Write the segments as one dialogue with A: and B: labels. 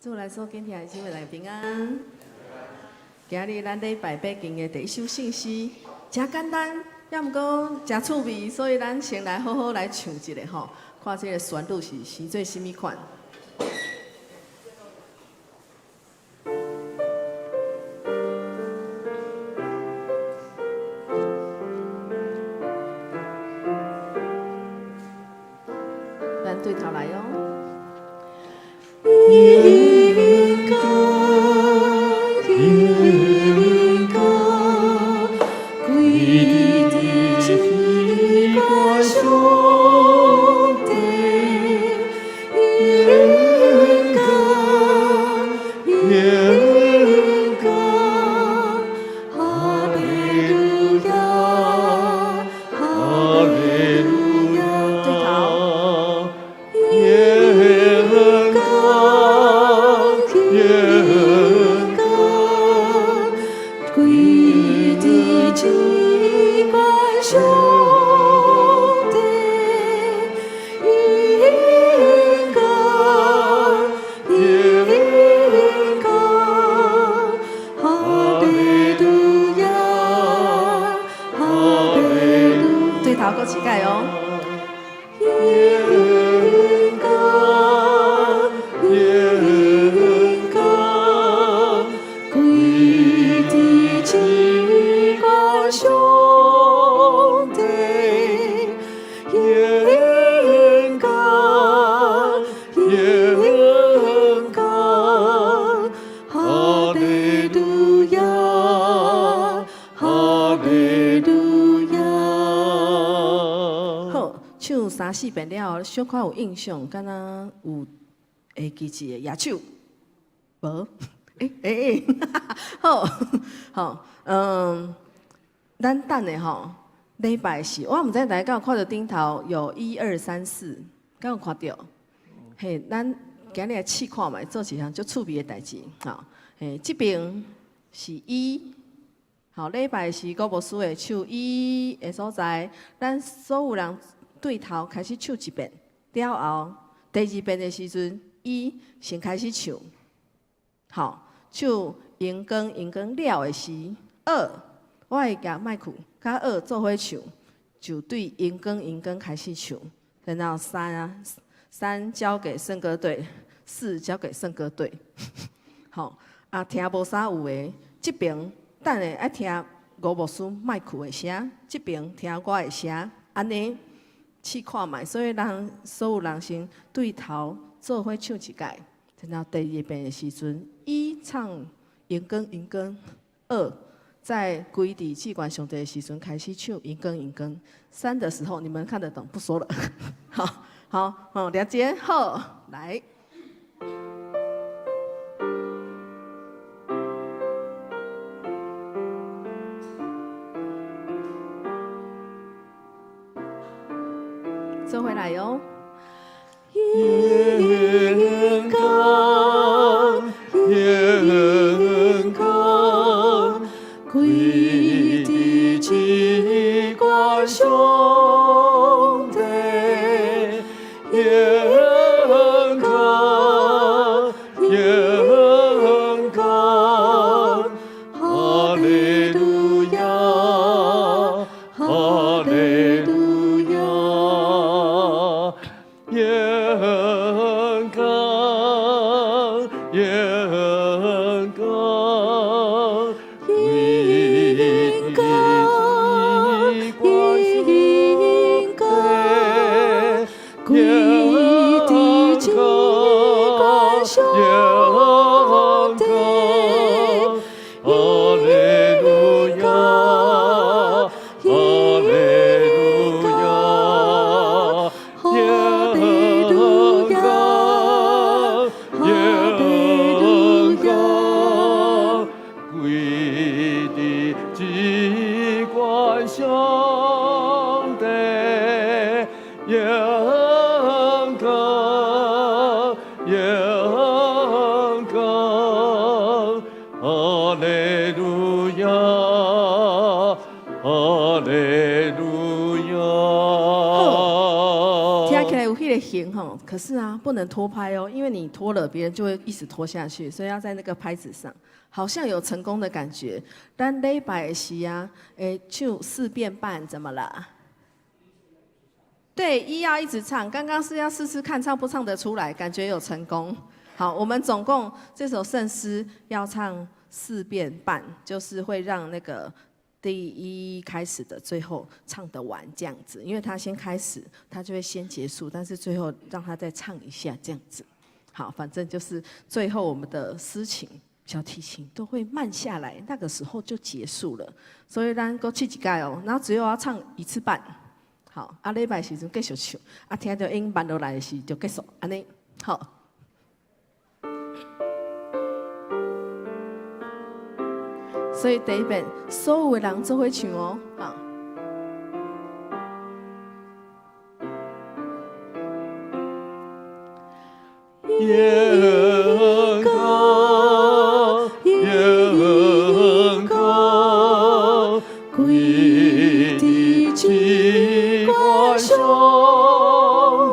A: 祝来所今天的姊妹大家平安。今日咱礼拜八经的第一首圣诗，真简单，也毋过真趣味，所以咱先来好好来唱一下吼，看这个旋律是做什么款。 咱对头来哦。
B: 应该归地之光兄弟，应该哈利路亚，哈利路亚，
A: 对头。
B: 归地之光兄弟，应该哈利路亚，哈利路亚。
A: 对头，搁一摆哦。
B: 兄弟，应该哈利路亚，哈利路亚。
A: 好，唱三四遍了，小可有印象，敢若有会记一个野手，无？好，好，咱等的吼，礼拜四，我毋知大家有看到顶头有1、2、3、4，敢有看到？嘿，咱今日来试看觅，做一项足趣味的代志，吼，嘿，这边是1，好，礼拜四国牧师会唱1的所在，咱所有人对头开始唱一遍，了后第2遍的时阵，1先开始唱，好。 唱荧光荧光了的时，2，我会甲麦克甲2做伙唱，就对荧光荧光开始唱，然后3交给圣歌队，4交给圣歌队。好，啊听无啥有诶，这边等下爱听吴牧师麦克的声，这边听我的声，安尼试看觅，所以咱所有人先对头做伙唱一届。 然后第2遍的时阵，1唱荧光荧光，2在归地器官上帝的时阵开始唱荧光荧光，3的时候你们看得懂，不说了。好，了解，好，来。做回来哟。
B: 应该归地之光兄弟，应该哈利路亚，哈利路亚。 应该归地之光兄弟，哈利路亚，哈利路亚，哈利路亚。
A: 行哈，可是啊，不能拖拍哦，因为你拖了，别人就会一直拖下去，所以要在那个拍子上，好像有成功的感觉。但礼拜时啊，唱4遍半，怎么了？对，要一直唱。刚刚是要试试看唱不唱得出来，感觉有成功。好，我们总共这首圣诗要唱4遍半，就是会让那个第一开始的最后唱得完这样子，因为他先开始，他就会先结束，但是最后让他再唱一下这样子。好，反正就是最后我们的诗情、小提琴都会慢下来，那个时候就结束了。所以咱搁试一届哦，然后只有要唱1次半。好，礼拜时阵继续唱，听到音慢落来的时就结束，安尼好。所以第一遍，所有的人做伙唱哦，啊。
B: 永高，永高，归地之光上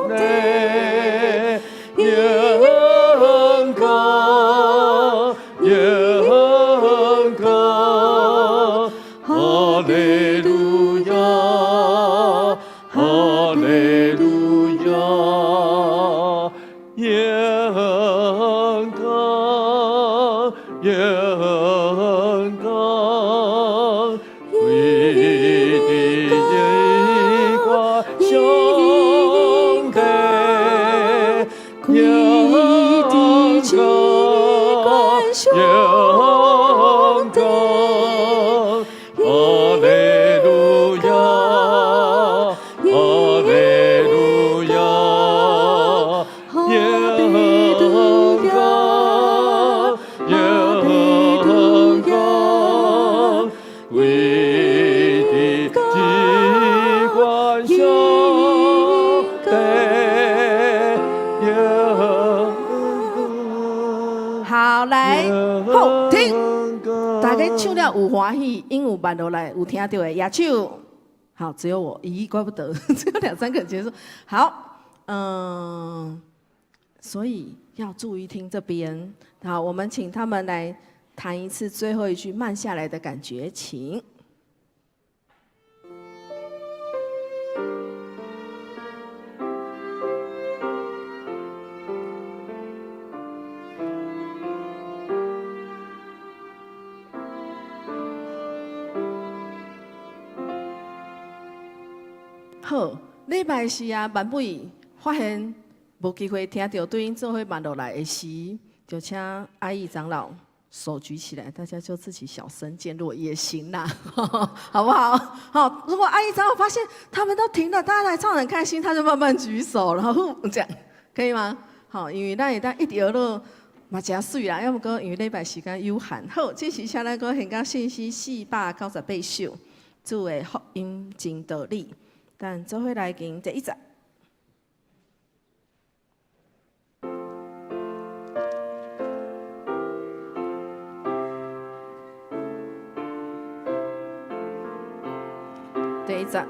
B: 帝，永高，永高，哈利路亚，哈利路亚。永高，永高，归地之光上帝，永高，永高，哈利路亚，哈利路亚。永高，永高，为地之光上帝，永高。
A: 好，来，好，停。大家唱了有欢喜，音有慢落来，有听到的也唱。好，只有我，咦，怪不得，只有2、3个结束。好，所以要注意听这边。好，我们请他们来弹一次最后一句慢下来的感觉，请。好，礼拜四啊，万不发现无机会听到对因做伙慢落来的时，就请阿义长老手举起来，大家就自己小声渐弱也行啦，好不好？好，如果阿义长老发现他们都停了，大家来唱得很开心，他就慢慢举手，然后这样可以吗？好，因为咱会当一直落嘛真水啦，要不过因为礼拜时间有限。好，这时请咱个献到信息498首，主的福音真道理。但做伙来吟第1节。第1节。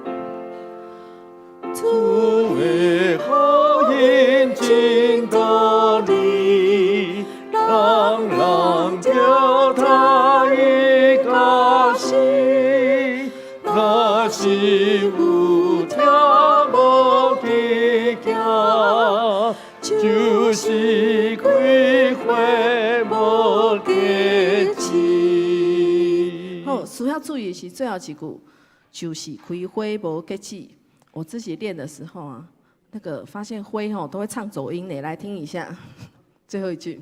B: 主的福音真道理，人人叫他一个心，若是有听无去行，就是开花无结子。
A: 好，需要注意的是最后一句，就是开花无结子。我自己练的时候啊，那个发现灰吼都会唱走音呢，来听一下最后一句。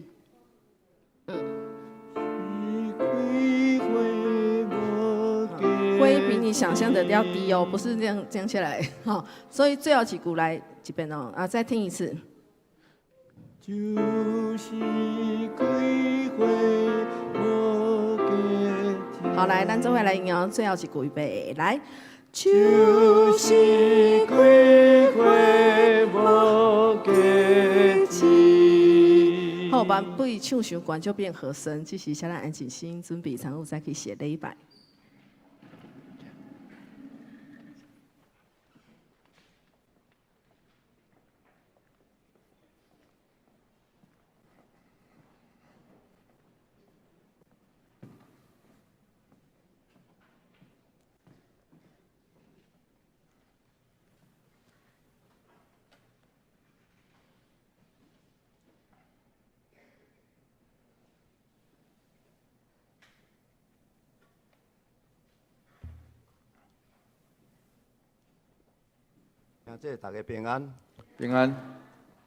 A: 灰比你想象的要低哦，不是这样降下来。好，所以最后几句来这边哦，啊，再听一次。好，来，咱做伙来吟最后一句预备，来。
B: 就是开花无结子。
A: 好，把不以唱伤悬就变和声，这时先来安静心，准备常有再去写礼拜。
B: 请这大家平安，
C: 平安。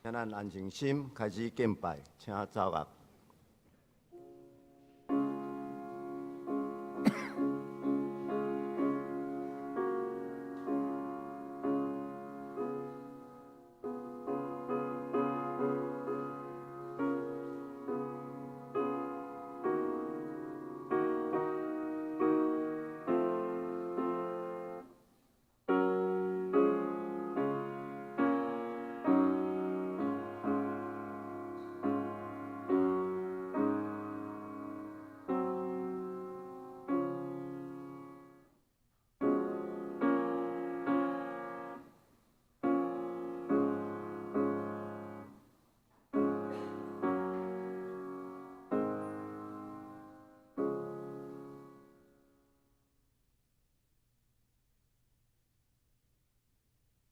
B: 请咱安静心，开始敬拜，请奏乐。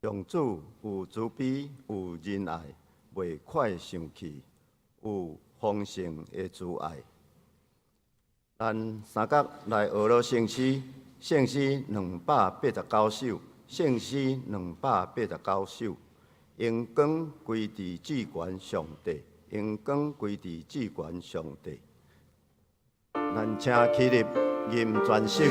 B: 上主有慈悲，有仁爱，袂快生气，有丰盛的慈爱。咱三角来学了圣诗，圣诗289首，圣诗289首。荣光归伫至高上帝，荣光归伫至高上帝。咱请起立吟全首。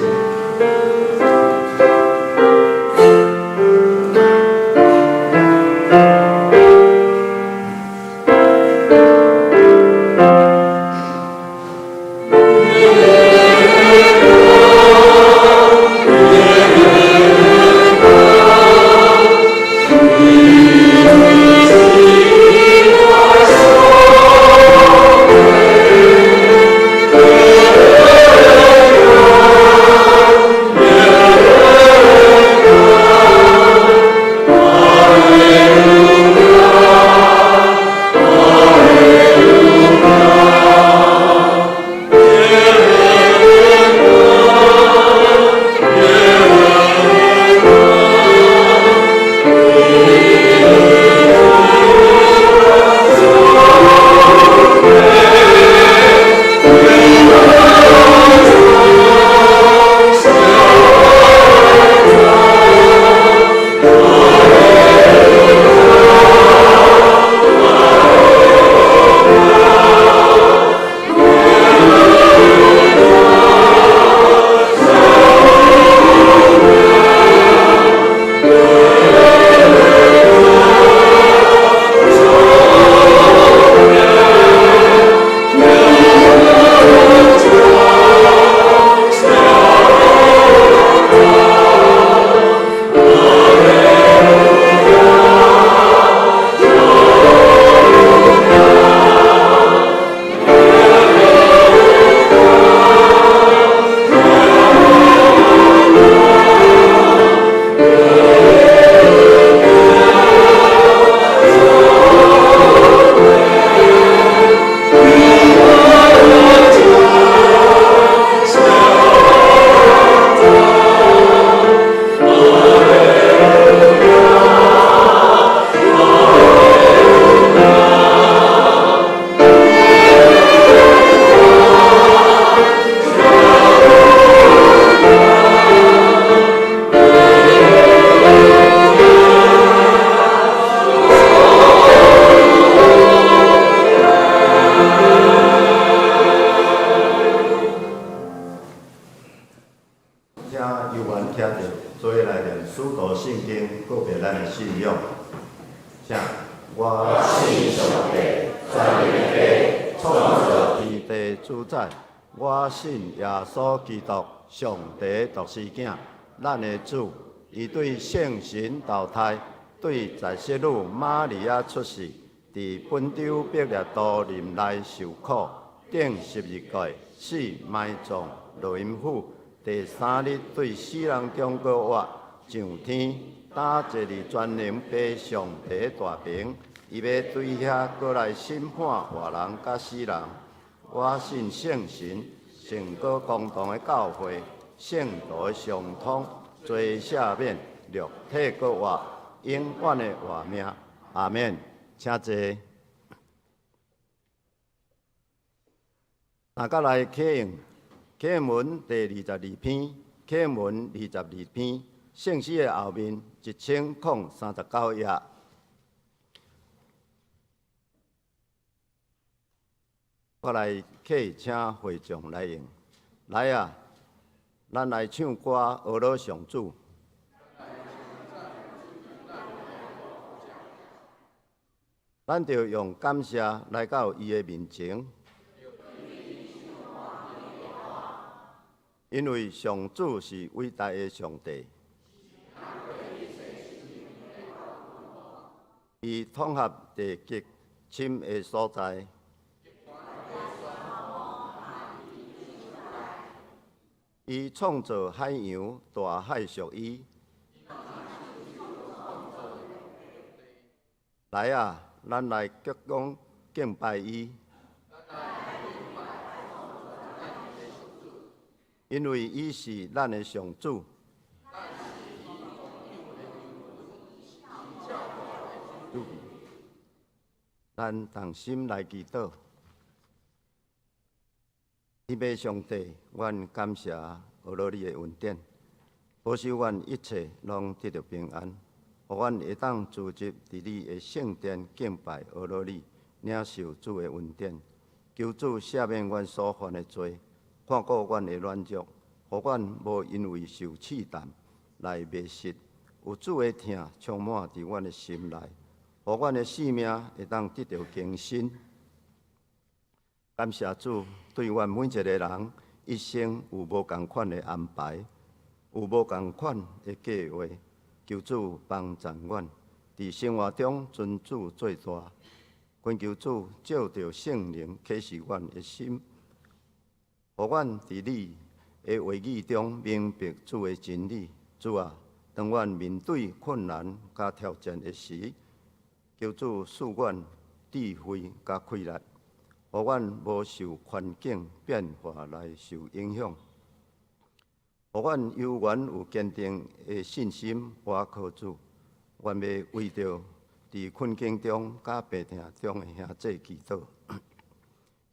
B: 我信耶稣基督，上帝独生囝，咱的主。伊对圣神投胎，对在世女玛利亚出世，伫本州伯利都林内受苦，顶12个死埋葬落阴府，第3日对死人中国活，上天打坐伫全能爬上帝大屏，伊要对遐过来审判活人甲死人。我信圣神，圣果公堂的教会，圣道的相通，罪赦免，肉体国活，永远的活命。阿免，请坐。大家来启用启文第22篇，启文22篇，圣诗的后面1039页。我来客请会众来用，来啊！咱来唱歌学罗上主。咱就用感谢来到伊的面前，因为上主是伟大的上帝，伊统合地极深的所在。伊创造海洋，大海属伊。来啊，咱来鞠躬敬拜伊，因为伊是咱的上主。咱同心来祈祷。天父上帝，阮感谢俄罗你的恩典，保守阮一切拢得到平安，互阮会当聚集伫你的圣殿敬拜俄罗你，领受主的恩典。求主赦免阮所犯的罪，看顾阮的软弱，互阮无因为受试探来迷失，有主的疼充满伫阮的心内，互阮的性命会当得到更新。感谢主对阮每一个人一生有无同款的安排，有无同款的计划。求主帮助阮，伫生活中尊主最大。恳求主照着圣灵启示阮的心，互阮伫你的话语中明白主的真理。主啊，当阮面对困难甲挑战的时，求主赐阮智慧甲开力。互阮无受环境变化来受影响，互阮永远有坚定的信心，倚靠主。愿要为着伫困境中甲病痛中的兄弟祈祷，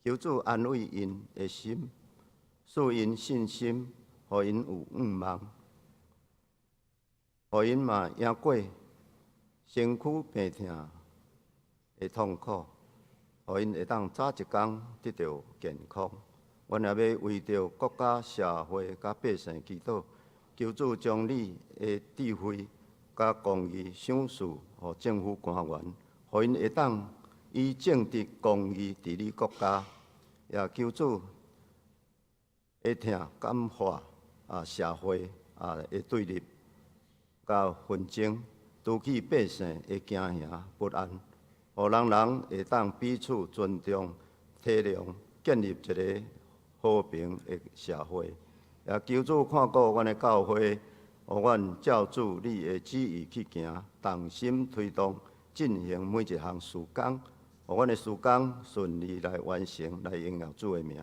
B: 求主安慰因的心，赐因信心，互因有盼望，互因嘛赢过身躯病痛的痛苦。互因会当早一天得到健康。阮也要为着国家、社会、甲百姓祈祷，求主将你的智慧、甲公义赏赐予政府官员，互因会当以正直、公义治理国家。也求主会听感化社会的对立、甲纷争，拄起百姓的惊吓不安。互人人会当彼此尊重、体谅，建立一个和平的社会。也求主看顾阮的教会，互阮照主你的旨意去行，同心推动进行每一项事工，互阮的事工顺利来完成，来荣耀主的名。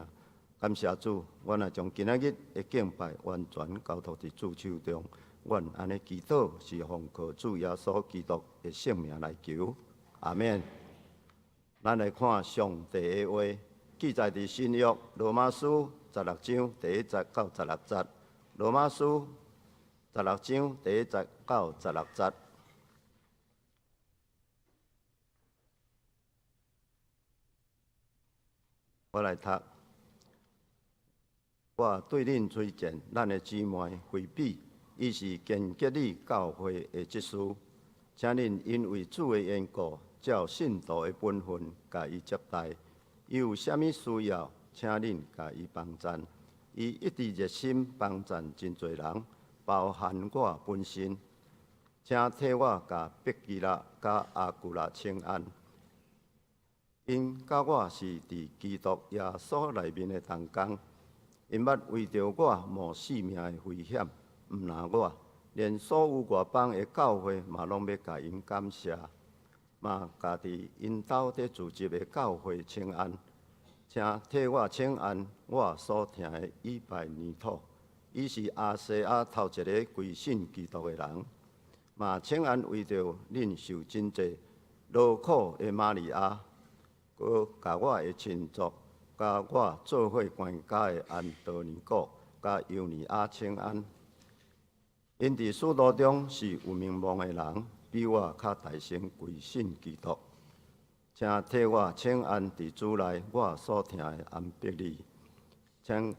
B: 感谢主，阮也将今仔日的敬拜完全交托伫主手中。阮安尼祈祷是奉靠主耶稣基督的圣名来求。阿免，咱来看上帝的话，记载伫新约罗马书16章第1节到16节。罗马书16章第1节到16节。我来读。我对恁推荐咱的姊妹菲比，伊是建结你教会的执事，请恁因为主的缘故，照信徒的本分，甲伊接待。伊有啥物需要，请恁甲伊帮赞。伊一直热心帮赞真侪人，包含我本身。请替我甲毕基拉、甲阿古拉请安。因甲我是伫基督耶稣内面的同工。因捌为着我冒性命的危险，毋拿我，连所有外邦的教会嘛拢要甲因感谢，嘛家己因兜伫组织的教会请安，请替我请安我所听的以拜尼土，伊是亚细亚头一个归信基督的人，嘛请安为着恁受真济劳苦的玛利亚，佮甲我的亲族。甲我做伙管家的安多尼古，甲尤尼亚请安。因伫许多中是有名望的人，比我较大声归信基督。请替我请安伫主内我所听的安别里，请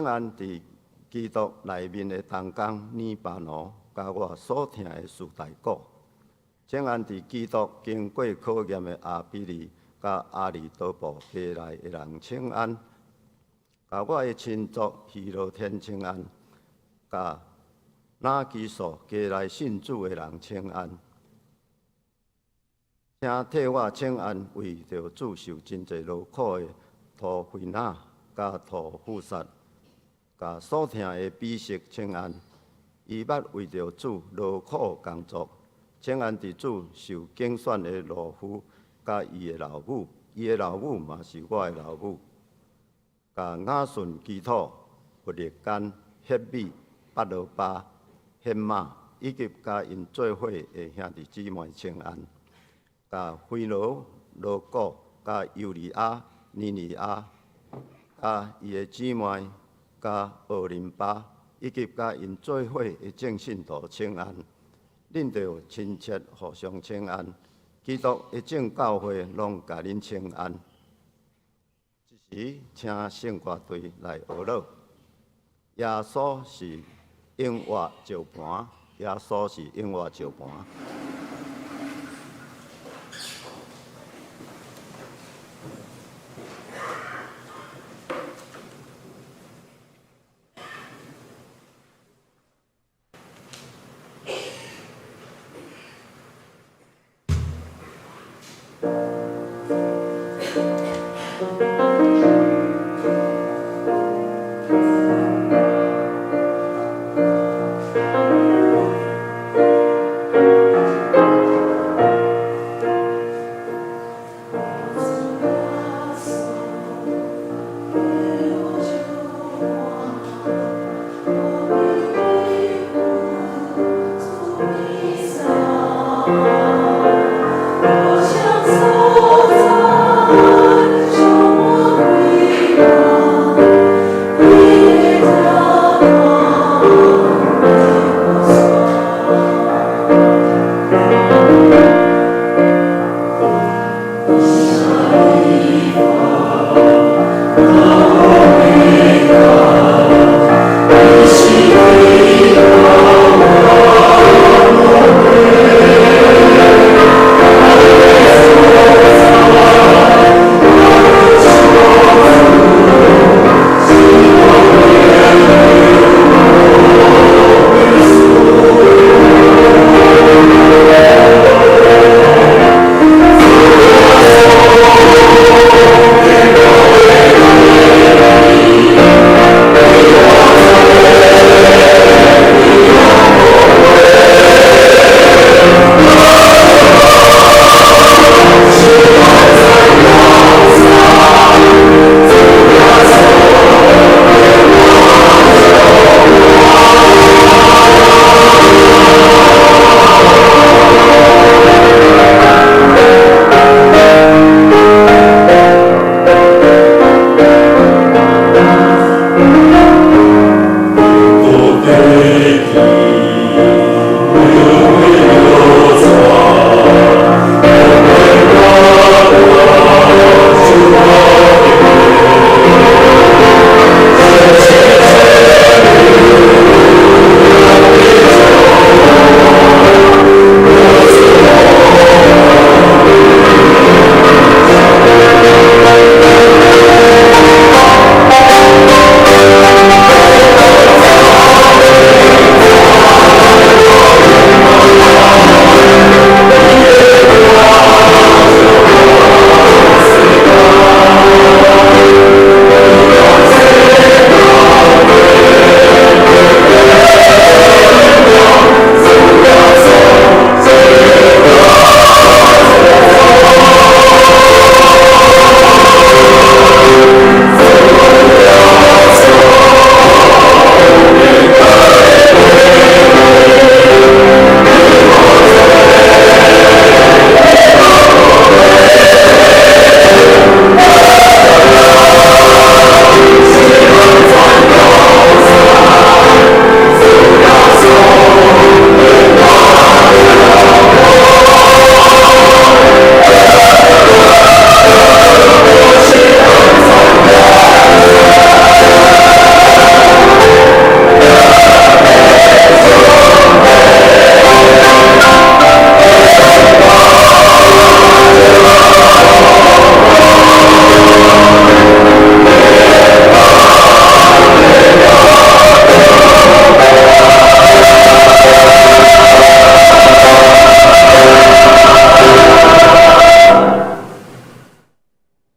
B: 安伫基督内面的同工尼巴奴，甲我所听的士大哥。请安伫基督经过考验的阿比利，甲阿里多布家内的人请安，甲我的亲族希罗天请安，甲那基索家内信主的人请安。请替我请安，为着主受真济劳苦的涂菲娜，甲涂富萨，甲所听的比色请安。伊捌为着主劳苦工作。请安伫主受竞选的罗夫，甲伊的老母，伊的老母嘛是我的老母。甲雅顺基督、弗列干、赫米、巴罗巴、显马，以及甲因做伙的兄弟姊妹请安。甲菲罗、罗果、甲尤利亚、尼尼亚，甲伊的姊妹，甲奥林巴，以及甲因做伙的正信徒请安。恁着亲切互相请安，基督一整教会拢甲恁请安。这时，请圣歌队来学乐。耶稣是永活石盘，耶稣是永活石盘。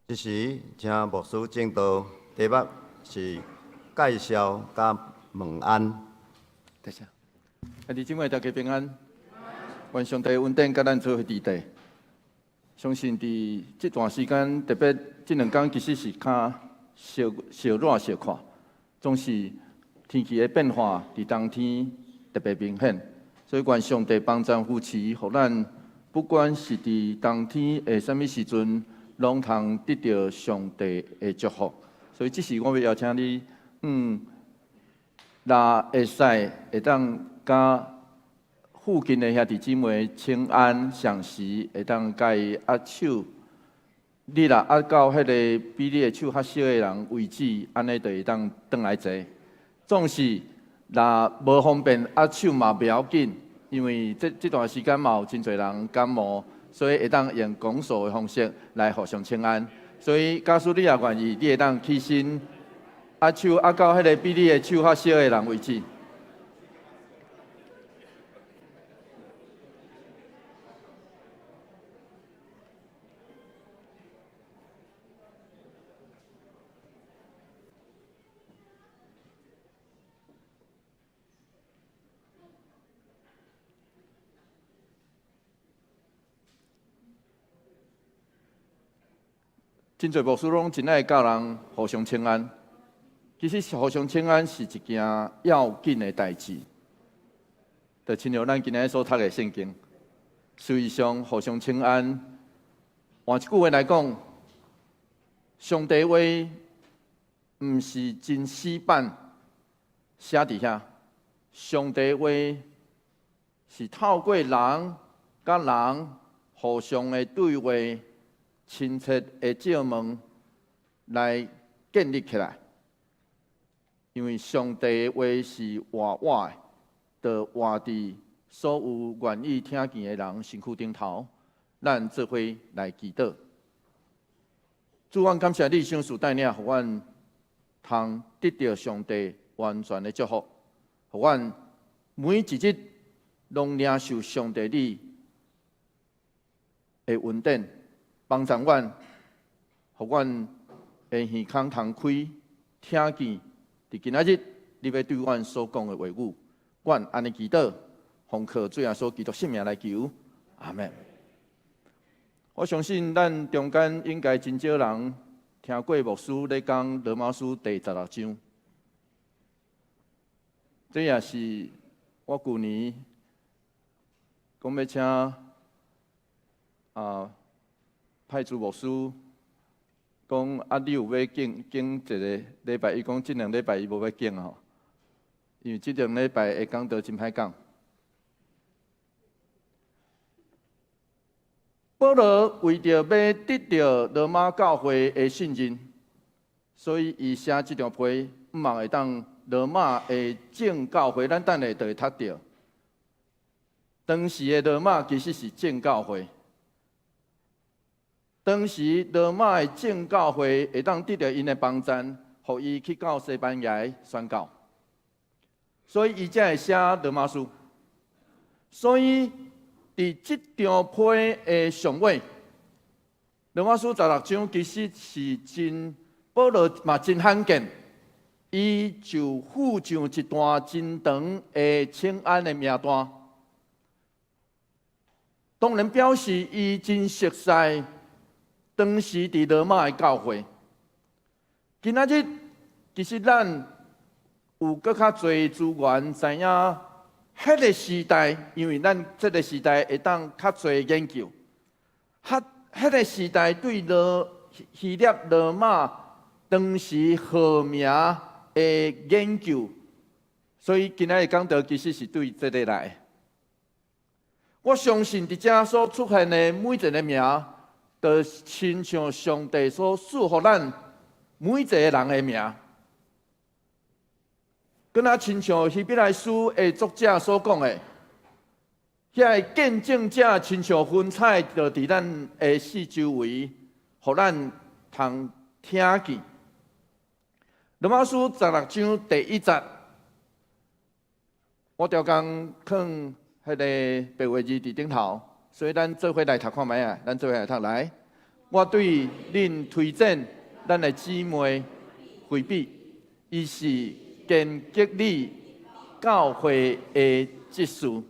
B: 这时，请牧师正道，题目是介绍甲问安。
C: 多谢。兄弟姊妹，大家平安。愿上帝稳定甲咱做伙伫地。相信伫这段时间，特别这2天，其实是较小热小看，总是天气的变化伫冬天特别明显。所以愿上帝帮助夫妻，互咱不管是伫冬天的什么时阵，拢通得到上帝的祝福。所以这时我要邀请你，若会使会当甲附近的兄弟姊妹请安详时，会当甲伊握手。你若握到迄个比你的手较小的人为止，安尼就会当转来坐。总是若无方便握手嘛袂要紧，因为这段时间嘛有真侪人感冒，所以会当用讲述的方式来互相请安。所以假使你也愿意，你会当起身握手握到迄个比你的手较小的人为止。真侪牧师拢真爱教人互相请安。其实互相请安是一件要紧的代志。就亲像咱今日所读的圣经，实际上互相请安，换一句话来讲，上帝话毋是真死板写伫遐，上帝话是透过人甲人互相的对话。亲切的借问来建立起来，因为上帝的话是活活的，就活伫所有愿意听见的人身躯顶头。咱做伙来祈祷。主，阮感谢你赏赐带领，互阮通得到上帝完全的祝福，互阮每一日拢领受上帝你的恩典。帮助阮，互阮会耳孔通开，听见伫今仔日你要对阮所讲的话语。阮安尼祈祷，奉靠主耶稣基督圣名来求，阿门。我相信咱中间应该真少人听过牧师咧讲罗马书第16章，这也是我旧年讲要请派出牧师讲你有要敬一个礼拜？伊讲这2礼拜伊无要敬吼，因为这2礼拜会讲到真歹讲。保罗为着要得到罗马教会的信任，所以伊写这张批，毋望会当罗马的正教会，咱等下就会读到。当时的罗马其实是正教会。当时罗马的正教会会当得到因的帮助，互伊去到西班牙宣教，所以伊才会写罗马书。所以伫这张批的上尾，罗马书16章其实是真保罗嘛真罕见，伊就附上一段真长的请安的名单，当然表示伊真熟悉。当时伫罗马的教会，今仔日其实咱有搁较侪资源知影，迄个时代，因为咱这个时代会当较侪研究，迄个时代对希腊罗马当时号名的研究，所以今仔日讲到其实是对这个来。我相信伫遮所出现的每一个名。就亲像上帝所赐予咱每一个人的名，跟那亲像希伯来书的作者所讲的，遐见证者亲像云彩，就伫咱的四周围，互咱通听见。罗马书16章第1节，我调工放迄个白话字伫顶头。所以咱做伙来读看卖啊，咱做伙来读来。我对恁推荐咱的姊妹回避，伊是建吉利教会的执事。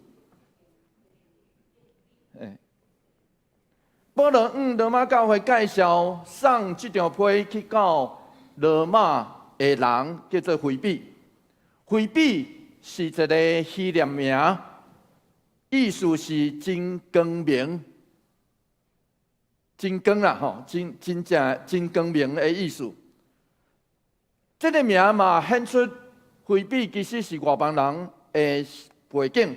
C: 保罗罗马教会介绍送这张批去到罗马的人叫做回避。回避是一个希腊名，意思是真光明、真光啦吼，真正真光明的意思。这个名嘛显出回避其实是外邦人的背景，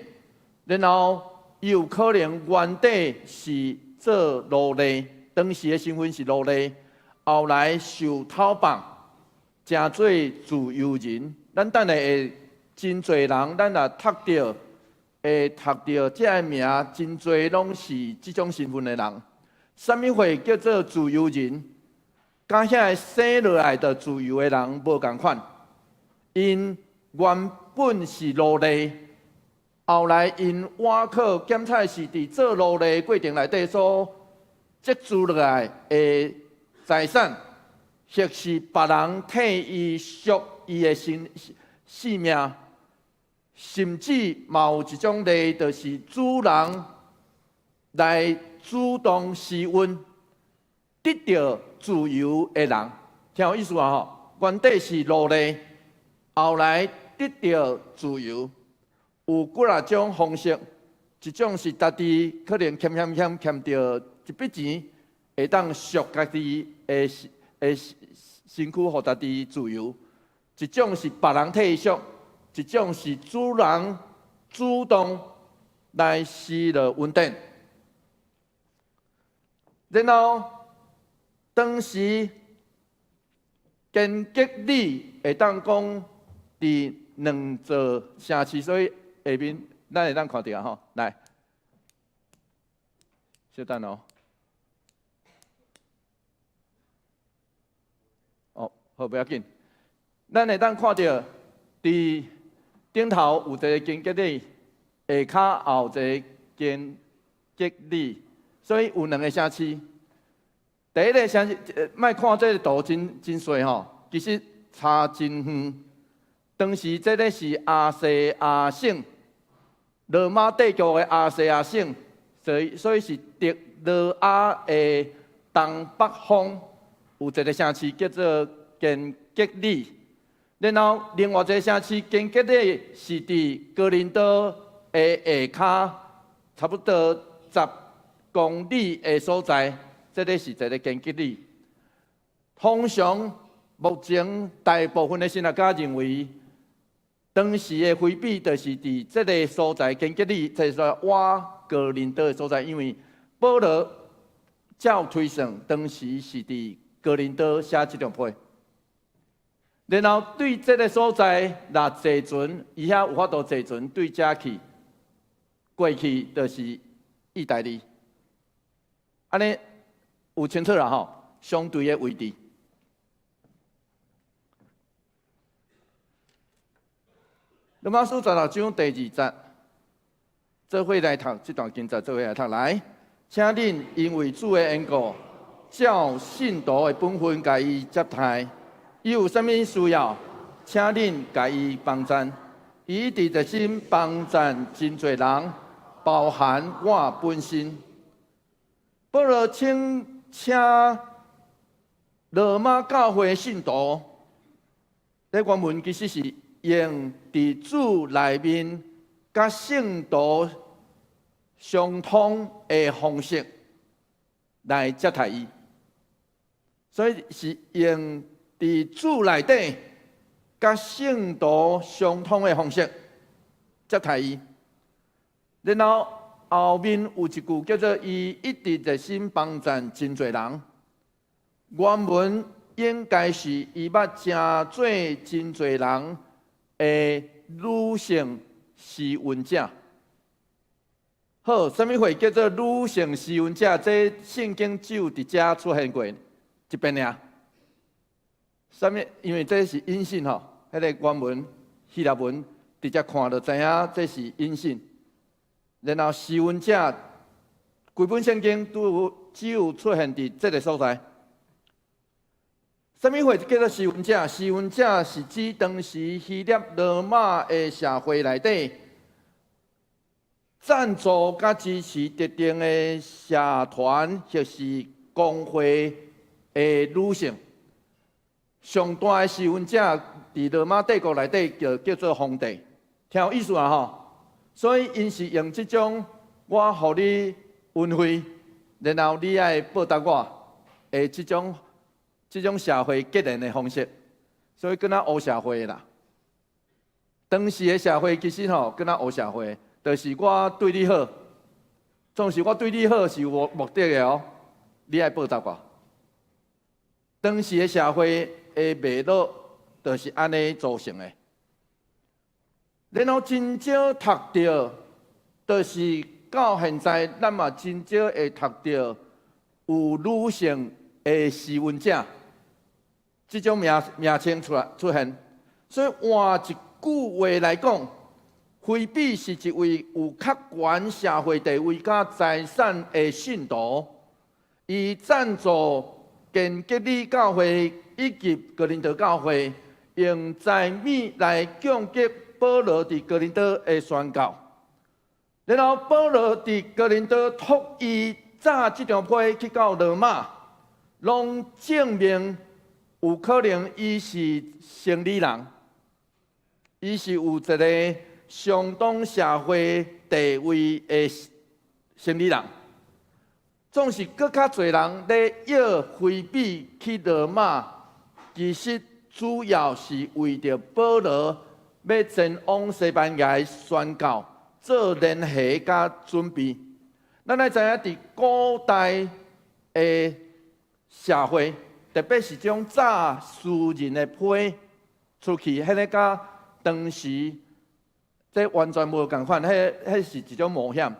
C: 然后有可能原底是做奴隶，当时的身份是奴隶，后来受讨绑，成做自由人。咱等下会真侪人，咱若读到，会读到这个名，真侪拢是这种身份的人。什么会叫做自由人？甲遐生落来的自由的人无共款，因原本是奴隶。后来因挖考检查是伫做奴隶过程内底所积聚落来的财产，或是别人替伊赎伊的性命，甚至嘛有一种例，就是主人来主动施恩，得到自由的人，听有意思啊吼！原底是奴隶，后来得到自由。有几啊种方式，一种是家己可能欠着一笔钱，会当赎家己的身躯，互家己自由；一种是别人替伊赎，一种是主人主动来施了恩典。然后当时建吉利会当讲伫两座城市，所以。下面咱会当看到吼，来，稍等哦。哦，好，不要紧。咱会当看到，伫顶头有一个建吉利，下骹后一个建吉利，所以有两个城市。第一个城市，莫看这个图真细吼，其实差真远。当时这个是亚细亚省，罗马帝国的亚细亚省，所以是特罗亚的东北方有一个城市叫做建吉利，然后另外一个城市建吉利是伫哥林多的下骹，差不多10公里的所在，这个是一个建吉利。通常目前大部分的神学家认为。当时的回避就是伫这个所在，建吉利，就是瓦哥林多的所在，因为保罗照推算，当时是伫哥林多写这张批。然后对这个所在，若坐船，伊遐有法度坐船对遮去，过去就是意大利。安尼有清楚啦吼，相对的位置。罗马书16章第2节，做伙来读这段经节，做伙来读来。请恁因为主的缘故，照信徒的本分，甲伊接待。伊有啥物需要，请恁甲伊帮赞。伊一直热心帮赞真侪人，包含我本身。保罗请罗马教会信徒，在原文其实是。用伫主内面甲圣徒相通的方式来接待伊，所以是用伫主内底甲圣徒相通的方式接待伊。然后后面有一句叫做“伊一直热心帮赞真侪人”，原文应该是伊捌真做真侪人。女性施恩者，好，什么会叫做女性施恩者？这圣经只有伫遮出现过一遍尔。什么？因为这是阴性吼，迄个原文希腊文直接看就知影这是阴性。然后施恩者，规本圣经都有只有出现伫这个所在。什么会叫做施温者？施温者是指当时希腊罗马的社会内底赞助甲支持特定的社团或是工会的女性。上大的施温者伫罗马帝国内底就叫做皇帝，听有意思啊吼？所以因是用这种我互你运费，然后你爱报答我的这种社会结连的方式，所以跟咱黑社会啦。当时的社会其实吼跟咱黑社会，就是我对你好，总是我对你好是有目的的哦，你爱报答我。当时的社会的脉络就是安尼组成的。然后真少读到，就是到现在，咱嘛真少会读到有女性的施温者，这种名称出现。所以换一句话来讲，菲比是一位有较悬社会地位甲财产的信徒，伊赞助建吉利教会以及哥林多教会，用财米来供给保罗伫哥林多的宣教。然后保罗伫哥林多托伊早这场批去到罗马，拢证明有可能伊是生理人，伊是有一个相当社会地位的生理人。总是搁较侪人咧约菲比去罗马，其实主要是为着保罗要前往西班牙宣教做联系甲准备。咱来知影伫古代的社会，特别是种早私人的批出去，迄个甲当时这完全无共款，迄是一种冒险。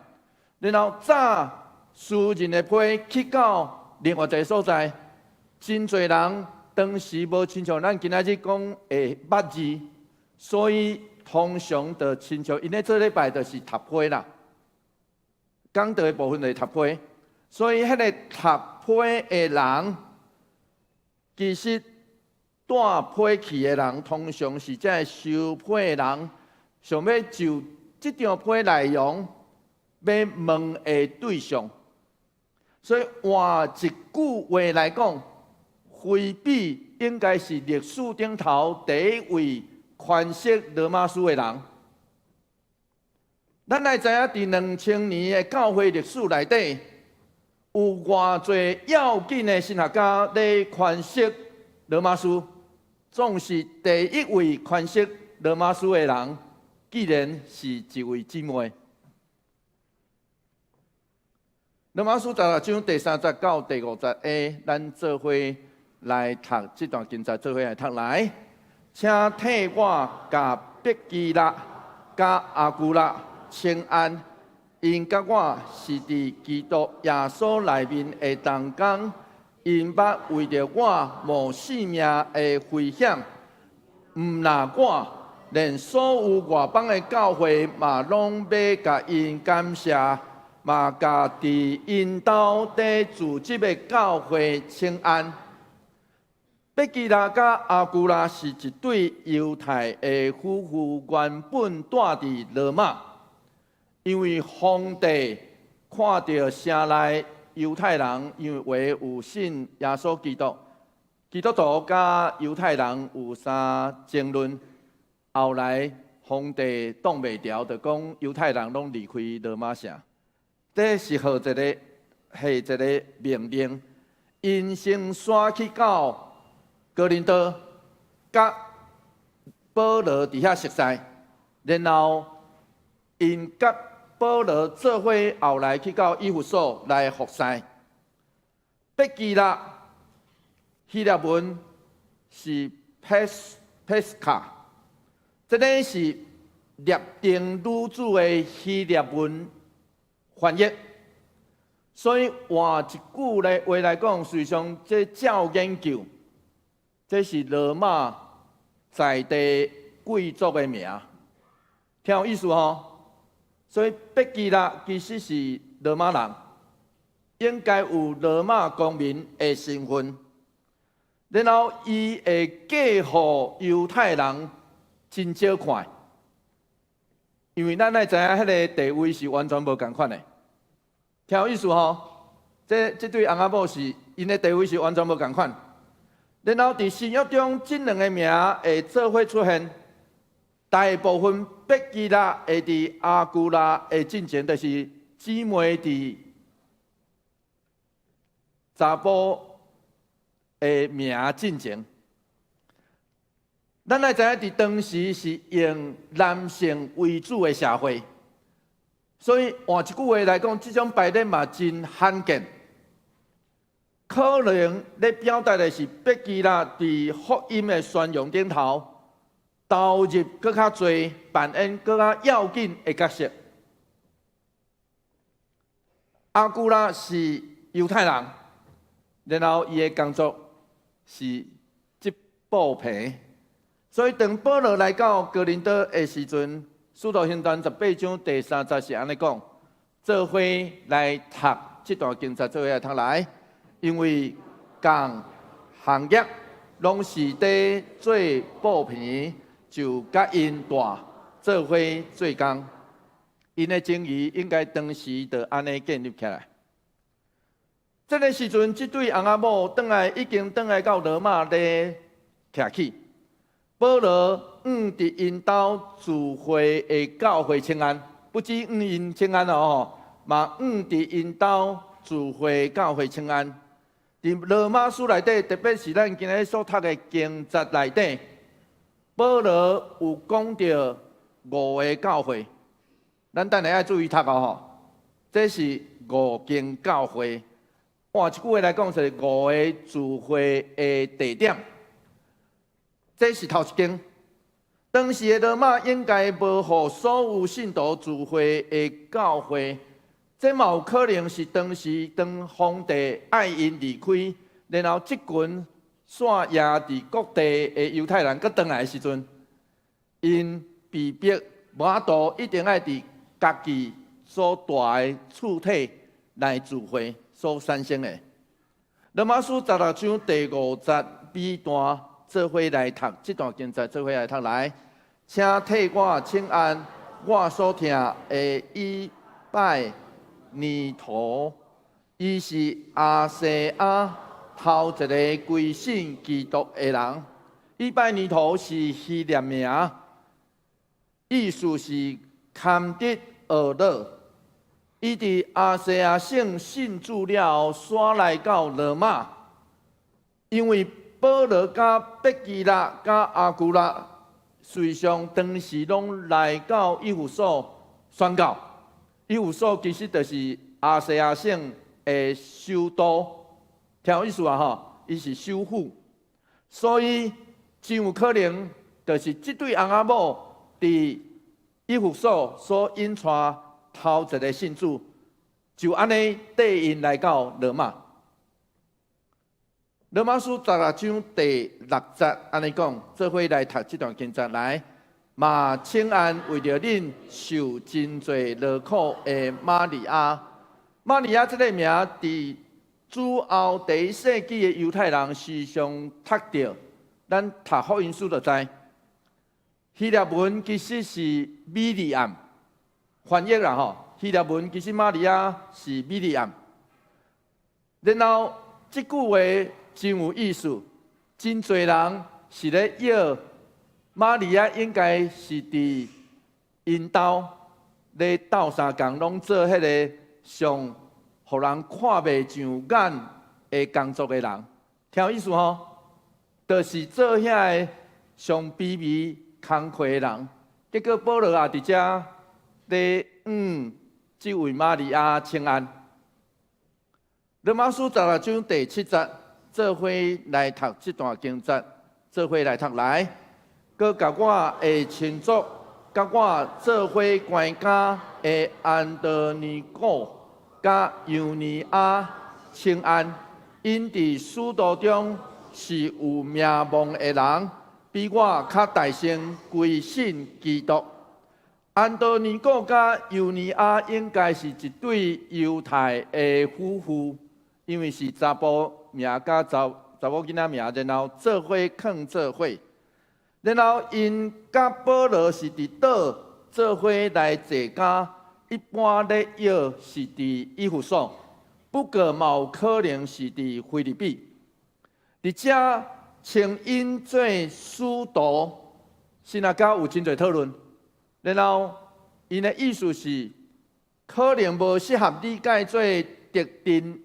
C: 然后早私人的批去到另外一个所在，真侪人当时无亲像咱今仔日讲会捌字，所以通常就亲像因咧做礼拜就是读批啦，讲道的部分就是读批，所以迄个读批的人，其实带批去的人，通常是这收批的人，想要就这场批内容要问的对象。所以换一句话来讲，菲比应该是历史顶头第一位宽恕罗马书的人。咱来知影，伫2000年的教会历史内底，有偌侪要紧的神学家咧宽恕罗马书，总是第一位宽恕罗马书的人，既然是一位姊妹。罗马书16章第30到第50A，咱做伙来读这段经节，做伙来读来。请替我甲毕基拉、甲阿古拉请安，因甲我是伫基督耶稣内面的同工，因捌为着我冒性命的危险，毋那我，连所有外邦的教会嘛，拢要甲因感谢。嘛，甲伫因兜伫组织的教会请安。毕基拉甲阿古拉是一对犹太的夫妇，原本住伫罗马，因为皇帝看到城内犹太人因为有信耶稣基督，基督徒甲犹太人有啥争论，后来皇帝挡袂牢，就讲犹太人拢离开罗马城。这是一个命令，因先刷去到哥林多，甲保罗伫遐熟悉，然后因甲保罗做伙后来去到以弗所来服侍。毕基拉希腊文是 Pesca， 这个是列定女子的希腊文。翻译，所以换一句话来讲，实际上这照研究，这是罗马在地贵族的名，听有意思吼？所以毕基拉其实是罗马人，应该有罗马公民的身份，然后伊会嫁互犹太人真少看，因为咱爱知影迄个地位是完全无共款的。听有意思吼？这对翁仔某是因的地位是完全无共款。然后伫新约中，这两个名会做伙出现。大部分笔记啦会伫阿古拉的进前，就是姊妹伫查甫的名进前。咱来知影，伫当时是用男性为主的社会，所以换一句话来讲，这种排列嘛真罕见。可能咧表达的是笔记啦伫福音的宣扬顶头。投入更较侪扮演更较要紧的角色。阿古拉是犹太人，然后伊的工作是织布皮，所以当保罗来到哥林多的时阵，《使徒行传》18章第30是安尼讲：做伙来读这段经节，做伙来读来，因为共行业拢是伫做布皮。就甲因大做伙做工，因的情谊应该当时就安尼建立起来。这个时阵，这对翁仔某已经转来到罗马咧徛起。保罗伫因兜聚会的教会请安，不止因请安哦，嘛伫因兜聚会教会请安。伫罗马书内底，特别是咱今日所读的经节内底。保罗有讲到5个教会，咱等下要注意读哦吼。这是5间教会，换一句话来讲，是5个聚会的地点。这是头一间。当时的罗马应该无互所有信徒聚会的教会，这嘛有可能是当时当皇帝爱因离开，然后这群。线压伫各地的犹太人，佮转来的时阵，因被逼无法度一定爱伫家己所住的厝体来聚会所产生的。罗马书16章第50B段，做伙来读这段经节，做伙来读来，请替我请安，我所听的以拜尼陀，伊是阿西亚。头一个归信基督的人，以拜尼陀是希腊名，意思是堪得而乐。伊伫亚细亚省信主了后，徙来到罗马，因为保罗甲笔记拉甲阿古拉，随上当时拢来到以弗所宣教。以弗所其实就是亚细亚省的首都。听有意思啊吼，伊是首府，所以真有可能就是这对翁仔某伫以弗所引带头一个信主，就安尼带因来到罗马。罗马书16章第6节安尼讲，做伙来读这段经节来。嘛请安为着恁受真侪劳苦的玛利亚，玛利亚这个名伫。主后第1世纪的犹太人时常读到，咱读福音书就知。希腊文其实是米利暗，翻译啦吼。希腊文其实玛利亚是米利暗。然后这句话真有意思，真侪人是咧要玛利亚应该是伫因兜咧斗相共，拢做迄个上。互人看袂上眼的工作的人，听有意思吼？就是做遐个上卑微工课的人。结果保罗也伫遮咧这位玛利亚请安。罗马书16章第7节，做伙来读这段经节，做伙来读来。佮甲我的亲族，甲我做伙关家的安德尼古。甲尤尼亚请安，因伫使徒中是有名望的人，比我较大声归信基督。安多尼古甲尤尼亚应该是一对犹太的夫妇，因为是查甫名甲查某囡仔名，然后做伙藏做伙，然后因甲保罗是伫倒做伙来坐家，一般咧约是伫以弗所，不过嘛有可能是伫腓立比。伫遮称因做使徒，是那甲有真侪讨论。然后，因的意思是，可能无适合理解做特定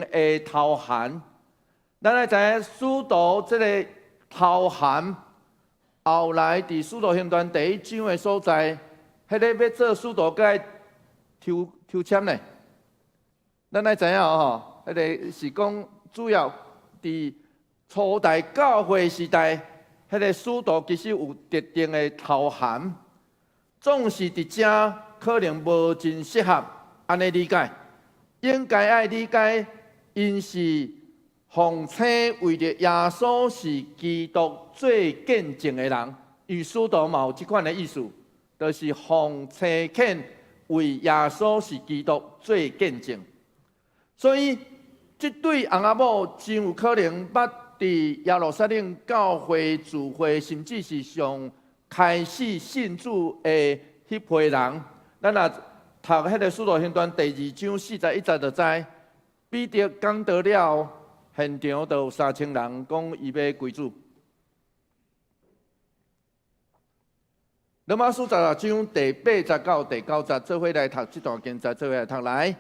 C: 的头衔。咱来知影使徒这个头衔，后来伫使徒行传第1章的所在，迄个要做使徒该抽签呢。咱来知影吼，迄个是讲主要伫初代教会时代，迄个使徒其实有特定的头衔。总是伫遮可能无真适合安尼理解，应该爱理解，因是奉称为着耶稣是基督做见证的人，与使徒嘛有即款的意思，就是奉称肯为耶稣是基督做见证。所以，即对翁仔某真有可能捌伫耶路撒冷教会聚会，甚至是上开始信主的迄批人，咱若读迄个《使徒行传》第2章41节就知，彼得讲到了现场，就有3000人讲伊要归主。罗马书16章第8节到第9节，做伙来读这段经节，做伙来读来，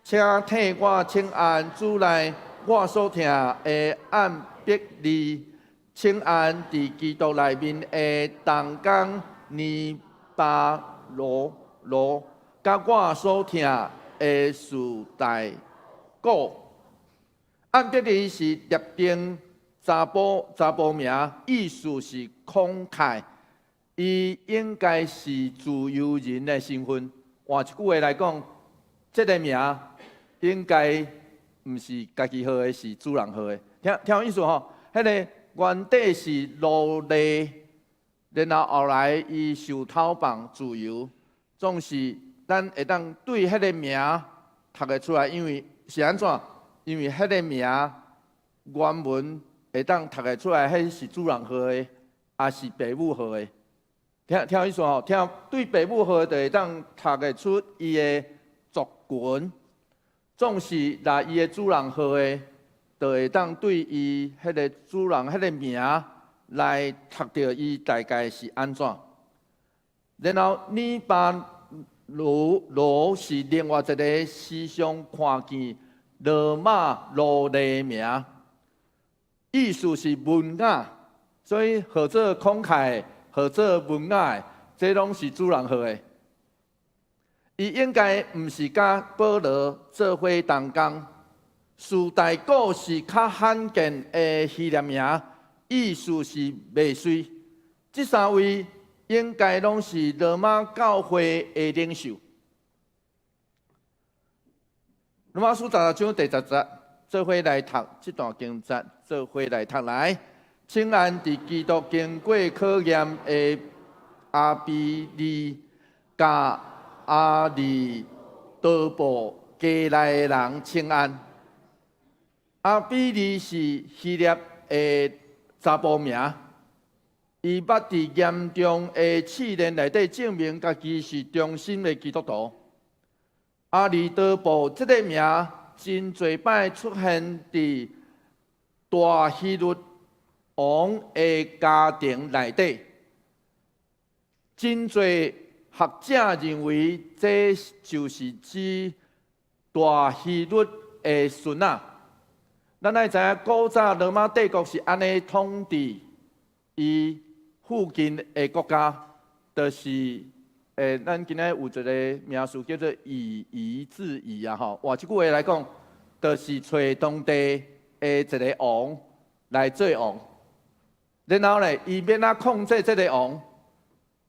C: 请替我请安主来，我所听的按别字。请安伫基督内面的同工尼巴罗，甲我所听的事大古。按别字是列定查甫名，意思是慷慨，伊应该是自由人的身份。换一句话来讲，这个名应该毋是家己号的，是主人号的。听有意思吼，迄个。原底是奴隶，然后后来伊受讨绑自由，总是咱会当对迄个名读得出来，因为是安怎？因为迄个名原文会当读得出来，迄是主人号的，也是爸母号的。听意思吼，听对爸母号就会当读得出伊的族群，总是拿伊的主人号的。就会当对伊迄个主人迄个名来读到伊大概是安怎。然后尼巴罗是另外一个时常看见罗马奴隶名，意思是文雅，所以或者慷慨，或者文雅，这拢是主人号的。伊应该毋是甲保罗做伙同工。史代古是较罕见的希腊名，意思是未遂。这3位应该拢是罗马教会的领袖。罗马书16章第10节，做伙来读这段经节，做伙来读来。请安伫基督经过考验的阿比利甲阿里多布家来的人请安。阿比利是希腊的查甫名，伊捌伫严重的试炼内底证明家己是忠心的基督徒。阿里多布这个名真侪摆出现伫大希律王的家庭内底，真侪学者认为这就是指大希律的孙仔。咱爱知影，古早罗马帝国是安尼统治伊附近的国家，就是咱今仔有一个名词叫做以夷制夷啊吼。换一句话来讲，就是找当地的一个王来做王，然后咧，伊免啊控制这个王，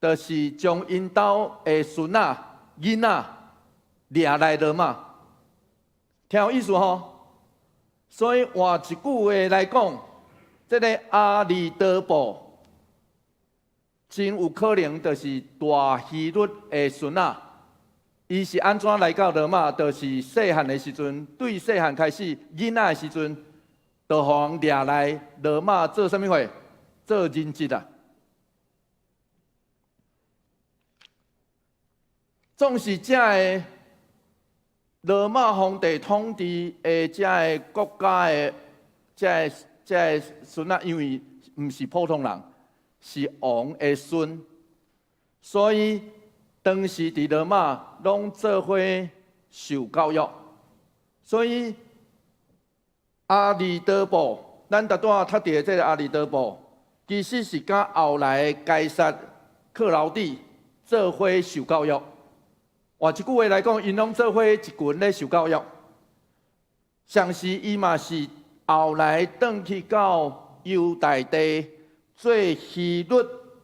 C: 就是将因兜的孙仔、囡仔掠来罗马。听有意思吼？所以换一句话来讲，这个阿里多布真有可能就是大希律的孙仔。伊是安怎来到罗马？就是细汉的时阵，对细汉开始囡仔的时阵，就互人掠来罗马做啥物货？做人质啊！总是这个罗马皇帝统治的这个国家的这个孙仔，因为毋是普通人，是王的孙，所以。当时伫罗马拢做伙受教育，所以阿里德堡，咱逐段读伫这个阿里德堡，其实是甲后来的该撒克劳底做伙受教育。换一句话来讲，因拢做伙一群咧受教育。像是伊嘛是后来转去到犹大地做希律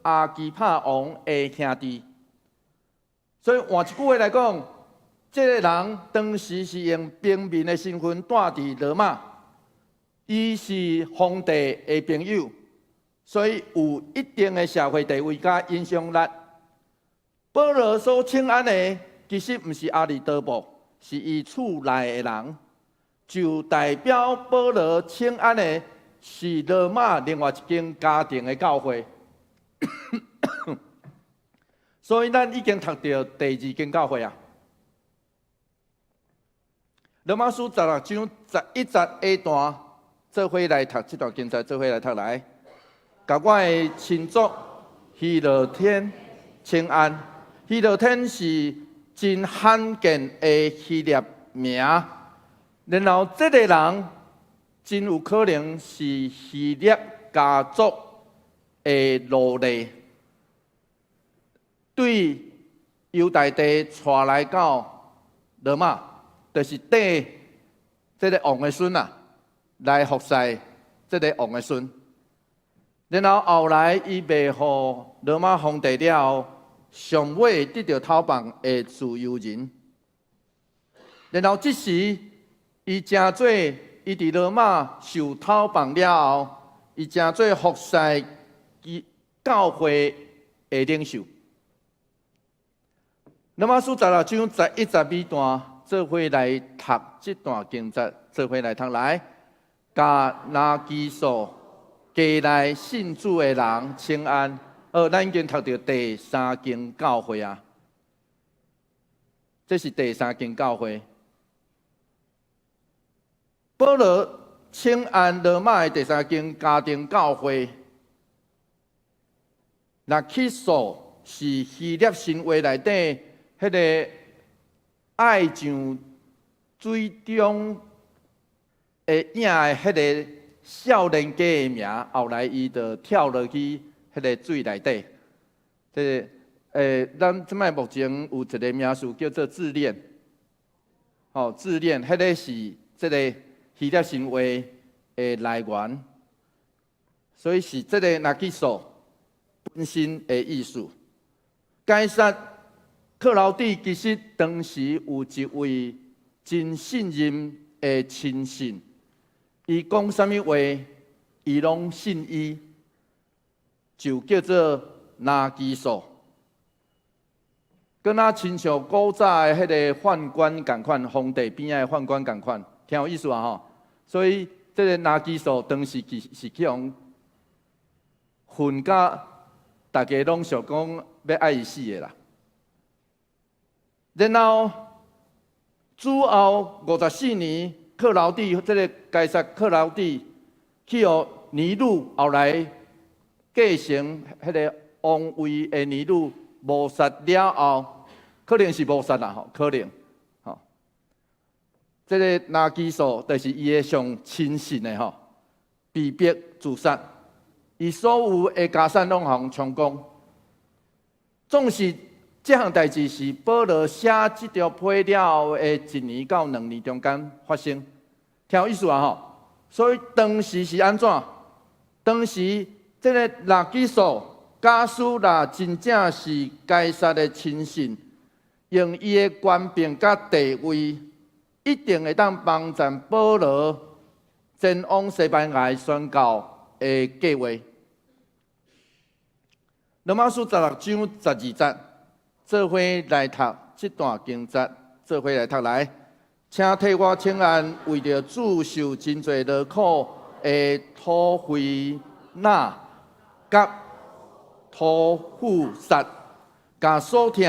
C: 阿基帕王的兄弟。所以换一句话来讲，这个人当时是用平民的身份住伫罗马，伊是皇帝的朋友，所以有一定的社会地位甲影响力。保罗所请安的，其实毋是阿里德堡，是伊厝内的人，就代表保罗请安的是罗马另外一间家庭的教会。所以，咱已经读到第二间教会啊。罗马书16章11节 A 段，做伙来读这段经节，做伙来读来。甲我的亲族希罗天请安。希罗天是真罕见的希腊名，然后这个人真有可能是希腊家族的奴隶。对犹大地带来到罗马，就是带这个王的孙啊，来服侍这个王的孙。然后后来伊卖互罗马皇帝了后，上尾得到讨棒的自由人。然后这时伊真做伊伫罗马受讨棒了后，伊真做服侍教会的领袖。罗马书16章11、12段，做伙来读这段经节，做伙来读来。甲拿基索家来信主的人请安。咱已经读到第3间教会啊，这是第3间教会。保罗请安罗马的第3间家庭教会。拿基索是希腊神话内底。迄个爱上水中会影的迄个少年家的名，后来伊就跳落去迄个水内底。这咱即摆目前有一个名词叫做自恋，自恋，迄个是这个希腊神话的来源，所以是这个拿基索本身的意思。该撒克劳底其实当时有一位真信任的亲信，伊讲啥物话，伊拢信伊，就叫做拿基索。跟咱亲像古早的迄个宦官共款，皇帝边仔的宦官共款，挺有意思啊吼。所以这个拿基索当时是去用混甲大家拢想讲要爱伊死的啦。然后主后54年，克劳底这个该撒克劳底去互尼禄后来继承迄个王位的尼禄谋杀了后，可能是谋杀啦吼，可能吼。这个拿基索就是伊的上亲信的吼，被逼自杀，伊所有的家产拢互充公，总是。这项代志是保罗写这条批了后的1年到2年中间发生，挺有意思啊吼！所以当时是安怎？当时这个拿基索假使啦真正是该撒的亲信，用伊的权柄甲地位，一定会当帮助保罗前往西班牙宣教的计划。罗马书16章12节，做伙来读这段经节，做伙来读来，请替我请安，为着主受真侪劳苦的土肥那甲土富撒，甲所听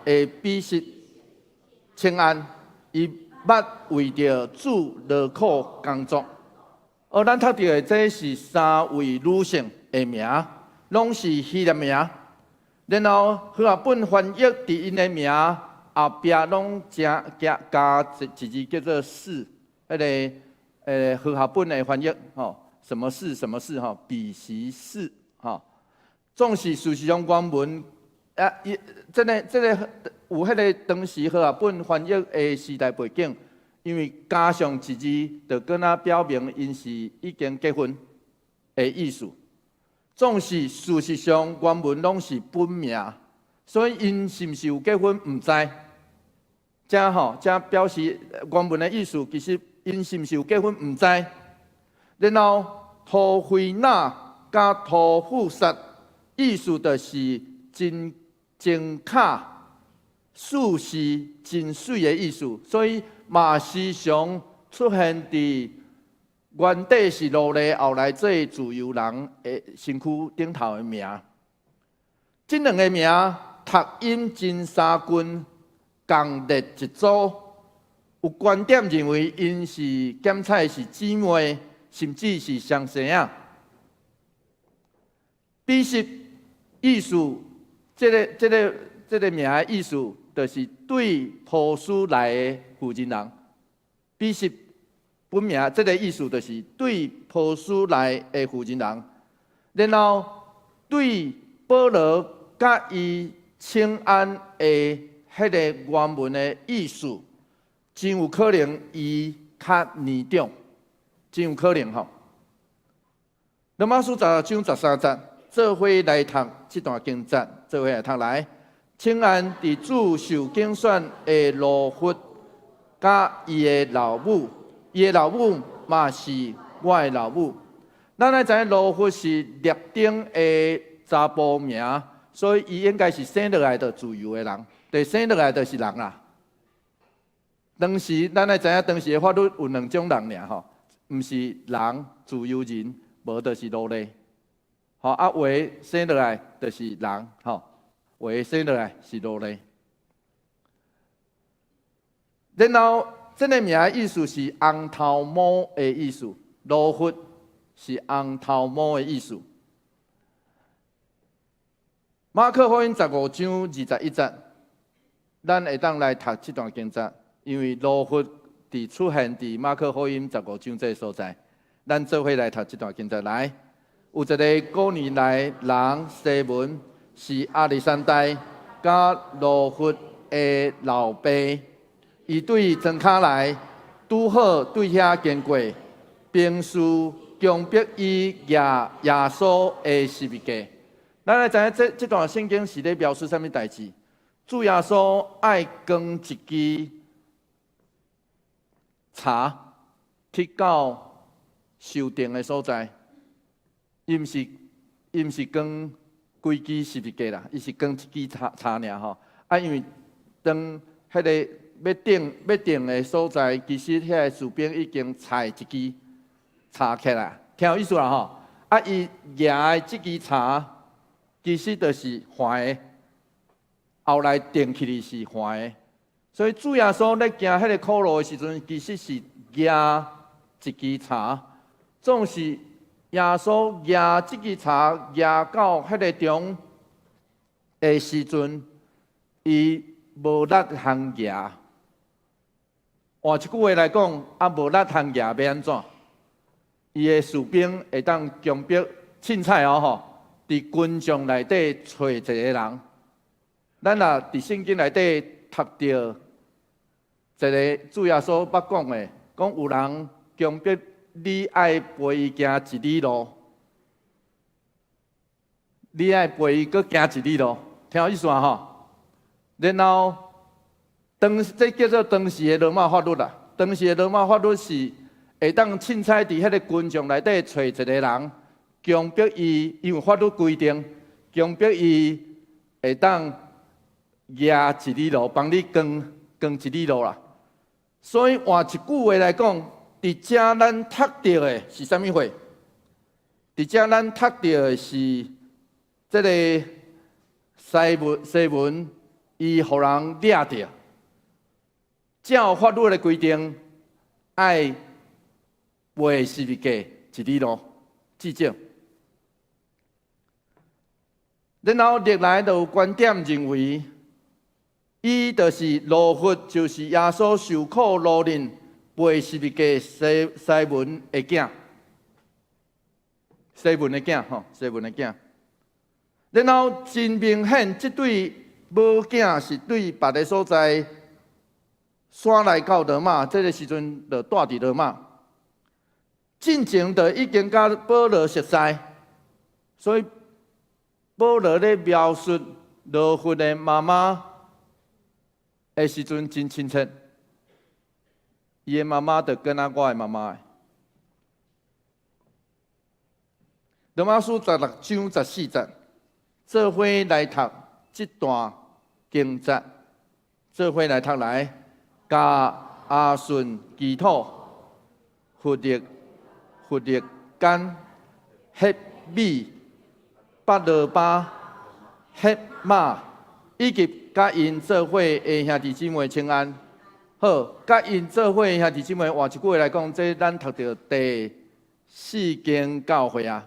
C: 的比实请安，伊捌为着主劳苦工作。咱读到的这是3位女性的名，拢是希腊名。然后和合本翻译伫因的名后壁拢加一字叫做士，迄个和合本的翻译什么士什么士比习士总是事实上原文这个有迄个当时和合本翻译的时代背景。因为加上一字，就跟他表明因是已经结婚的意思。总是事实上原文拢是本名，所以因是毋是有结婚毋知。这表示原文的意思，其实因是毋是有结婚毋知。然后土肥那加土富撒，意思就是真正卡，树是真水的意思，所以。嘛时常出现伫原底是奴隶，后来做自由人的身躯顶头的名。这两个名读音真相近，共列一组。有观点认为因是检采是姊妹，甚至是双生啊。比实意思，这个名的意思，就是对波斯来的。负责人，比实本名这个意思就是对波斯来的负责人，然后对保罗甲伊请安的迄个原文的意思，真有可能伊较严重，真有可能罗马书16章13节，做伙来读这段经节，做伙来读来，请安伫主受拣选的罗弗。甲伊的老母，伊的老母嘛是我的老母。咱来知影罗弗是列丁的查甫名，所以伊应该是生落来就自由的人，对，生落来就是人啦。当时咱来知影，当时的法律有2种人尔毋是人自由人，无就是奴隶。有的生落来就是人，有的生落来是奴隶。然后，这个名的意思是红头毛的意思，罗弗是红头毛的意思。马可福音15章21节，咱会当来读这段经节，因为罗弗出现伫马可福音15章这个所在，咱做伙来读这段经节。来，有一个古年来人西门，是亚历山大甲罗弗的老爸。伊对庄卡来，拄好对遐经过，并事强迫伊耶稣的十字架。咱来知影这段圣经是咧描述啥物代志？主耶稣爱扛一支柴去到受定的所在，伊毋是扛规支十字架啦，伊是扛一支柴尔因为当迄个。要定的所在，其实遐个士兵已经踩一支柴起来，听有意思啦伊举的这支柴，其实就是坏的，后来定起来是坏的。所以主耶稣咧行迄个苦路的时阵，其实是举一支柴，总是耶稣举这支柴举到迄个中的时阵，伊无力通举。换一句话来讲，无力通举要安怎？伊的士兵会当强迫凊彩伫军帐内底找一个人。咱若伫圣经内底读到一个主耶稣捌讲的，讲有人强迫你爱陪伊行1里路，你爱陪伊搁行1里路，听有意思然后。这叫做当时的罗马法律啦。当时的罗马法律是会当凊彩伫迄个军帐内底找一个人，强迫伊，因为法律规定，强迫伊会当压一里路，帮你耕一里路啦。所以换一句话来讲，伫遮咱读到的是啥物货？伫遮咱读到的是即个西文，伊互人掠着。照法律的规定，爱卖是物价一里路，至少。然后历来就有观点认为，伊就是罗佛，就是耶稣受苦罗忍卖是物价西文的囝，西文的囝吼，西文的囝。然后真明显，即对母囝是对别个所在山内到罗马，这个时阵就住伫罗马。进前就已经甲保罗熟悉，所以保罗咧描述罗佛的妈妈的时阵真亲切。伊的妈妈就跟我的妈妈。罗马书16章14节，做伙来读这段经节，做伙来读来，甲阿顺祈祷，佛力干，黑米，巴勒巴，黑马，以及甲因做伙的兄弟姊妹请安。好，甲因做伙的兄弟姊妹，换一句话来讲，这咱读到第4间教会啊。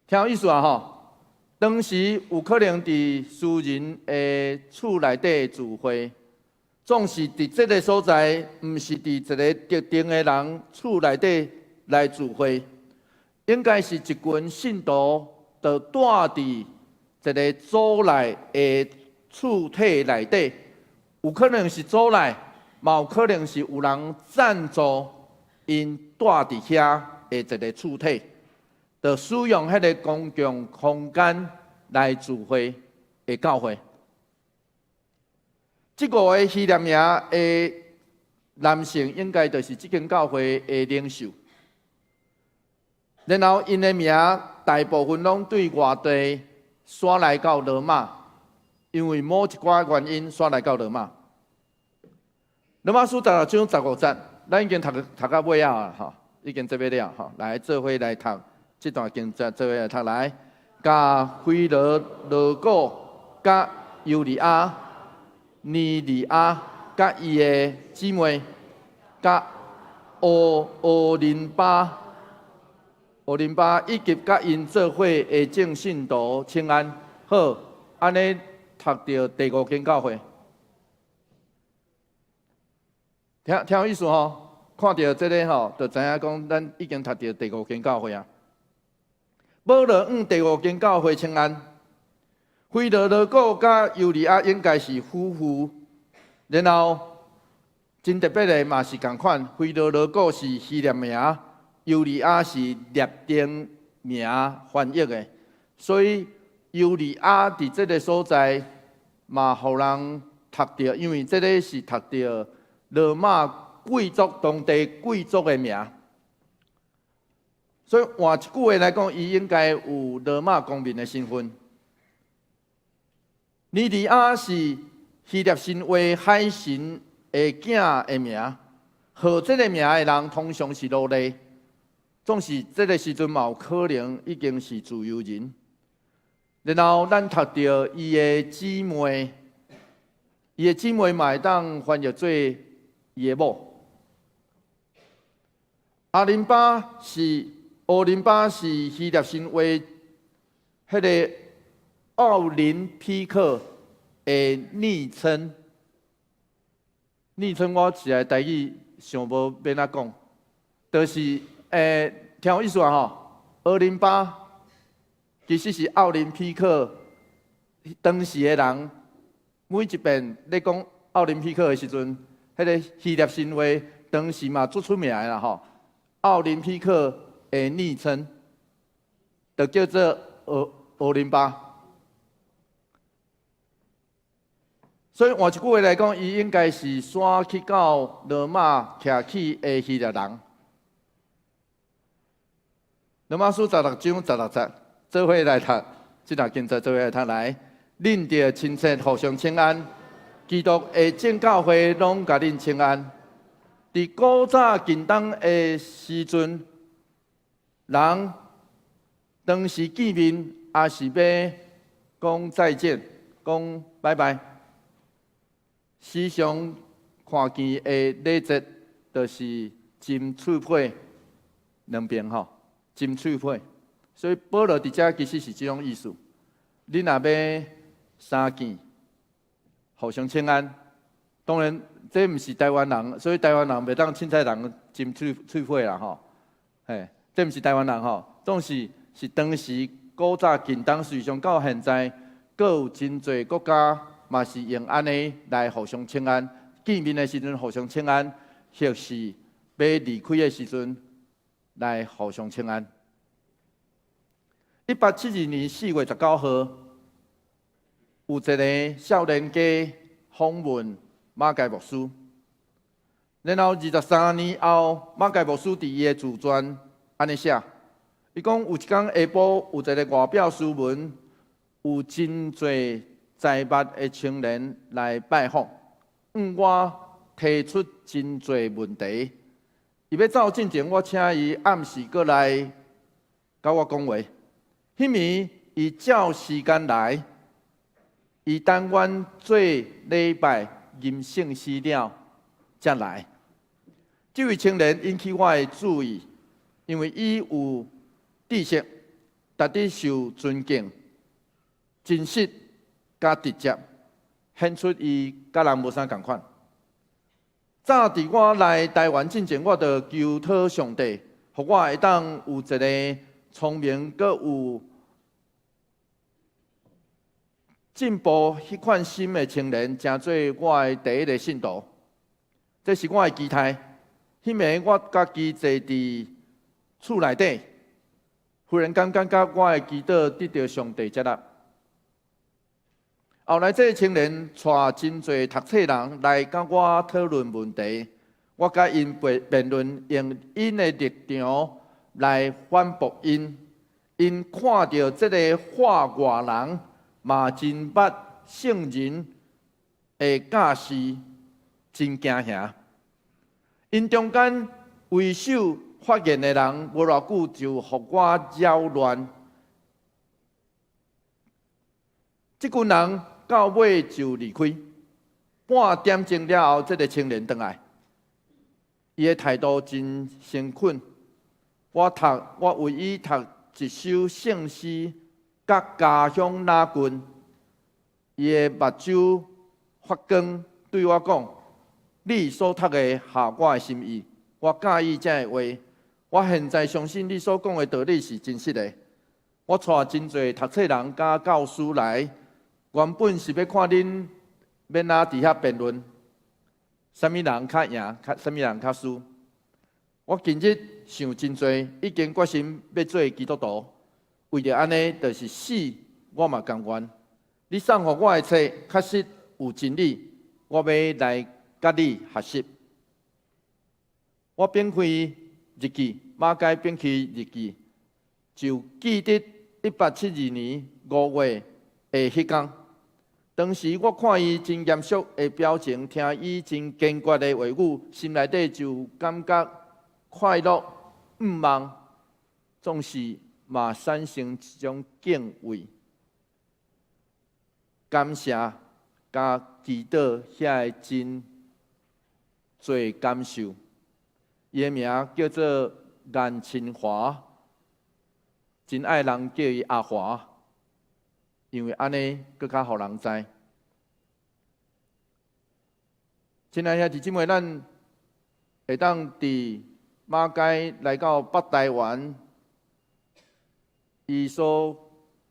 C: 听有意思啊吼！当时有可能伫私人的厝内底聚会，总是伫这个所在，毋是伫一个特定的人厝内底来聚会，应该是一群信徒就住伫一个组内的厝体内底，有可能是组内，嘛有可能是有人赞助因住伫遐的一个厝体。就使用迄个公共空间来聚会的教会。这个的希腊名的男性应该就是这间教会的领袖。然后因的名大部分拢对外地刷来到罗马，因为某一寡原因刷来到罗马。罗马书16章15节，咱已经读到尾啊，吼，已经做尾了吼，来做伙来读。这段经节做伙来读来，甲菲罗古、甲尤利亚、尼利亚、甲伊的姊妹、甲欧林巴以及甲因做伙的正信徒请安。好，安尼读到第5间教会，听有意思吼？看到这个吼，就知影讲咱已经读到第5间教会啊。保罗第5间教会请安，菲罗古甲尤利亚应该是夫妇，然后真特别的嘛是同款，菲罗古是希腊名，尤利亚是列丁名翻译的，所以尤利亚伫这个所在嘛，互人读到，因为这个是读到罗马贵族当地贵族的名。所以换一句话来讲，伊应该有罗马公民的身份。尼利亚是希腊神话海神的囝的名，号这个名的人通常是奴隶，总是这个时阵嘛有可能已经是自由人。然后咱读到伊的姊妹，伊的姊妹嘛会当翻译做伊的某。奥林巴是希腊神话迄个奥林匹克的昵称。昵称我实在台语想无要哪讲，就是听有意思啊吼。奥林巴其实是奥林匹克当时的人，每一遍咧讲奥林匹克的时阵，迄个希腊神话当时嘛最出名的啦吼。奥林匹克的昵称就叫做奥林巴。所以换一句话来讲，伊应该是先去到罗马徛起的希腊人。罗马书16章16节，做伙来读，即若今早做伙来读来，恁着亲切互相请安，基督的正教会拢甲恁请安。伫古早近东的时阵，人当时见面，也是要讲再见，讲拜拜。时常看见的礼节，就是斟喙配两边吼，斟喙配。所以保罗伫遮其实是即种意思。你若要相见，互相请安。当然，这毋是台湾人，所以台湾人袂当凊彩人斟喙配啦吼。嘿，这毋是台湾人吼，总是当时古早近东，随上到现在，阁有真侪国家嘛是用安尼来互相请安。见面的时阵互相请安，或是要离开的时阵来互相请安。1872年4月19号，有一个少年家访问马偕牧师，然后23年后，马偕牧师伫伊的自传安尼写，伊讲有一天下晡，有一个外表斯文、有真侪财物的青年来拜访，我提出真侪问题，伊要走进前，我请伊暗时过来甲我讲话。迄暝伊照时间来，伊等阮做礼拜吟圣诗了，才来。这位青年引起我的注意，因为伊有知识，值得受尊敬，真实甲直接，显出伊甲人无啥共款。早伫我来台湾之前，我就求讨上帝，互我会当有一个聪明，阁有进步迄款心的青年，成做我的第一个信徒。这是我的期待。迄暝我家己坐伫厝内底，忽然间感觉我的祈祷得到上帝接纳。后来这个青年带真侪读册人来甲我讨论问题，我甲因辩论，用因的立场来反驳因。因看到这个化外人嘛真捌圣人的教示，真惊吓。因中间为首发言的人无偌久就互我扰乱，这群人到尾就离开。半点钟了后，这个青年回来，伊的态度真诚恳。我为伊读一首圣诗，甲家乡拉近。伊的目睭发光，对我讲：“你所读的合我的心意，我介意这个话。我现在相信你所讲的道理是真实的。我带真侪读册人甲教师来，原本是要看恁要哪伫遐辩论，啥物人较赢，啥物人较输。我今日想真侪，已经决心要做基督徒。为着安尼，就是死我嘛甘愿。你送互我的册，确实有真理，我要来甲你学习。我编开日记，马偕编开日记，就记得1872年5月的迄天。当时我看伊真严肃的表情，听伊真坚决的话语，心内底就感觉快乐、毋忘，总是嘛产生一种敬畏。感谢甲祈祷遐个真侪感受。伊个名叫做颜清华，真爱人叫伊阿华，因为安尼更较互人知。亲爱兄弟姊妹，咱会当伫马偕来到北台湾，伊所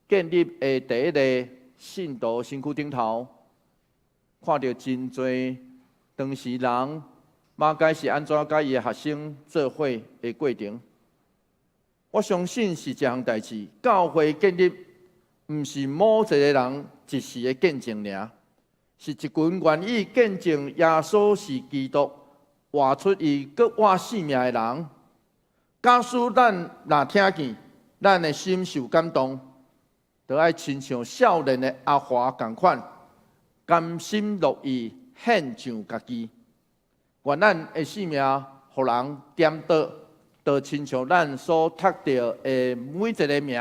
C: 建立的第一个信徒身躯顶头，看到真侪当时人马偕是安怎甲伊的学生做伙的过程。我相信是一项代志，教会建立毋是某一个人一时的见证尔，是一群愿意见证耶稣是基督，活出伊搁活性命的人。假使咱若听见，咱的心受感动，就爱亲像少年的阿华共款，甘心乐意献上家己。愿咱的性命，互人点倒，就亲像咱所读到的每一个名，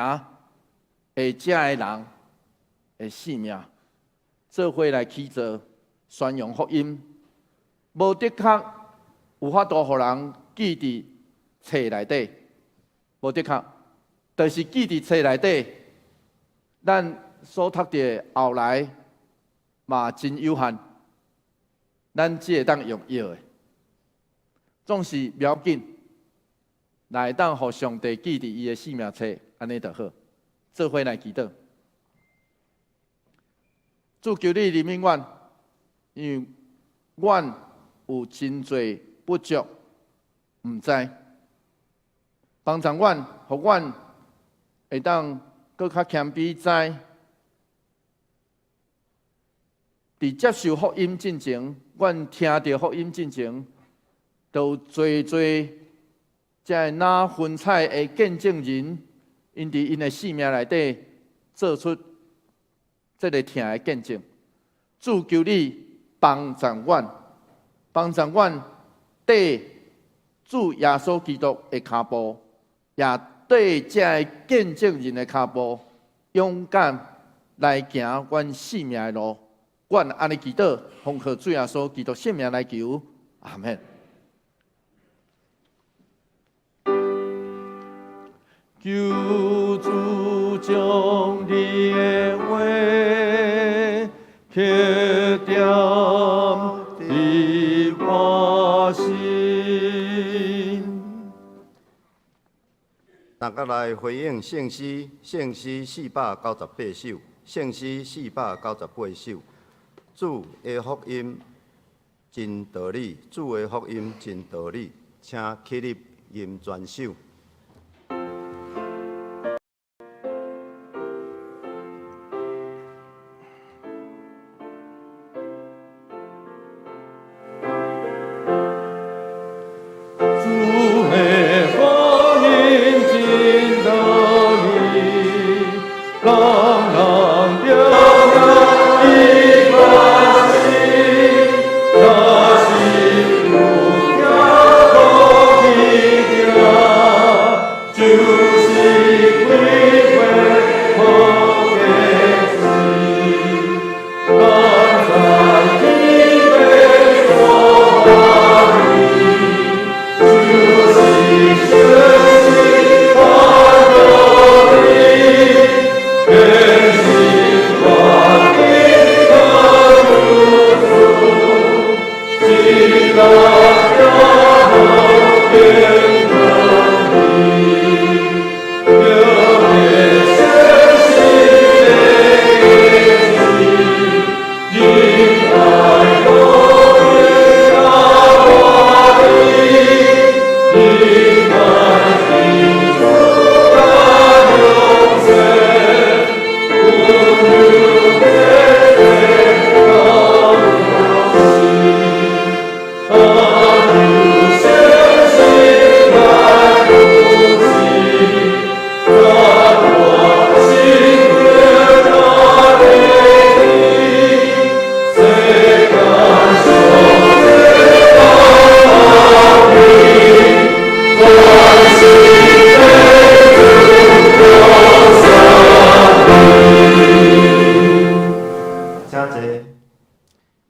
C: 会遮的人的性命，做伙来起做宣扬福音，无的确有法度互人记伫册内底，无的确，就是记伫册内底，咱所读的后来嘛真有限，咱只会当用药的。总是不要紧，来当互上帝记伫伊的性命册，安尼就好。做伙来祈祷，主求你怜悯阮，因为阮有真侪不足，毋知，帮助阮，互阮会当搁较谦卑知，伫接受福音进前，阮听到福音进前。都有侪遮拿分彩的见证人，因伫因的性命内底做出这个听的见证。主求你帮助阮，帮助阮缀主耶稣基督的脚步，也缀遮个见证人的脚步，勇敢来行阮性命的路。阮安尼祈祷，奉靠主耶稣基督圣名来求，阿门。求主将你的话刻点伫我心。
B: 大家来回应圣诗498首，圣诗498首。主的福音真道理，主的福音真道理，请起立吟全首。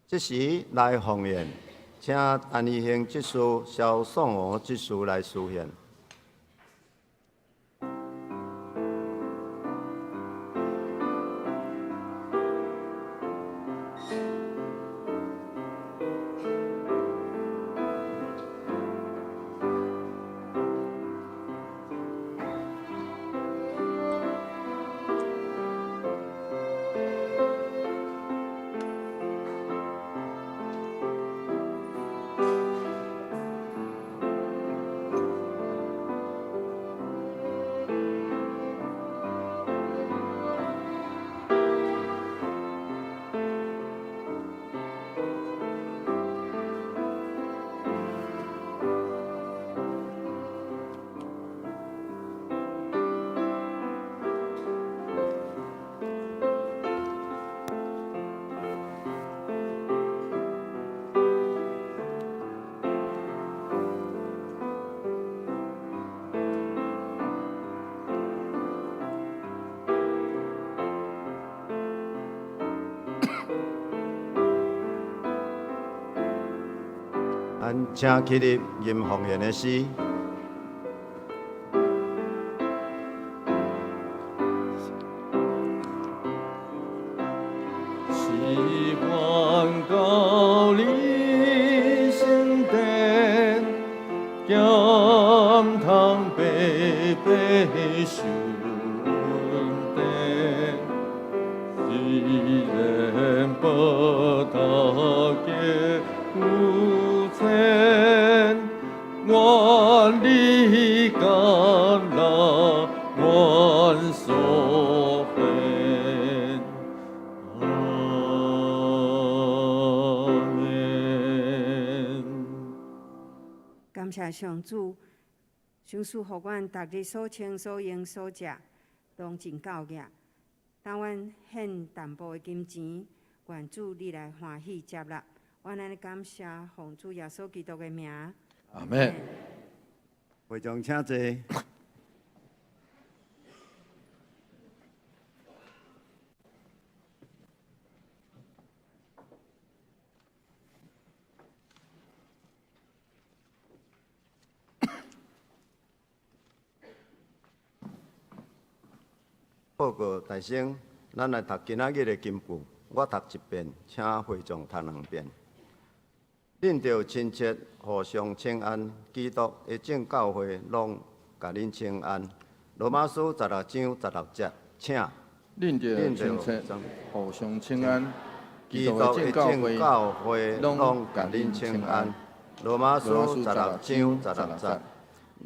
B: 这时来奉言，请单一行执事肖颂娥执事来书献。咱请起立吟奉献的诗。
C: 希望高丽圣殿，咸汤白白受典，虽然报答给有钱，愿力甘那愿所献。阿门。
D: 感谢上主，上主互阮逐日所穿所用所食，拢真够额。当阮献淡薄的金钱，愿主你来欢喜接纳。阮安尼感谢奉主耶稣基督的名。
C: 阿门。
B: 会众请坐。报告大生，咱来读今仔日的金句，我读一遍，请会众读两遍。恁着亲切，互相请安，基督的正教会拢甲恁请安。罗马书16章16节，请。
C: 恁着亲切，互相请安。基督
B: 基督
C: 的
B: 的正
C: 正教会
B: 教会
C: 拢
B: 拢
C: 甲恁
B: 甲恁请
C: 请
B: 安
C: 安。
B: 罗马书16章16节，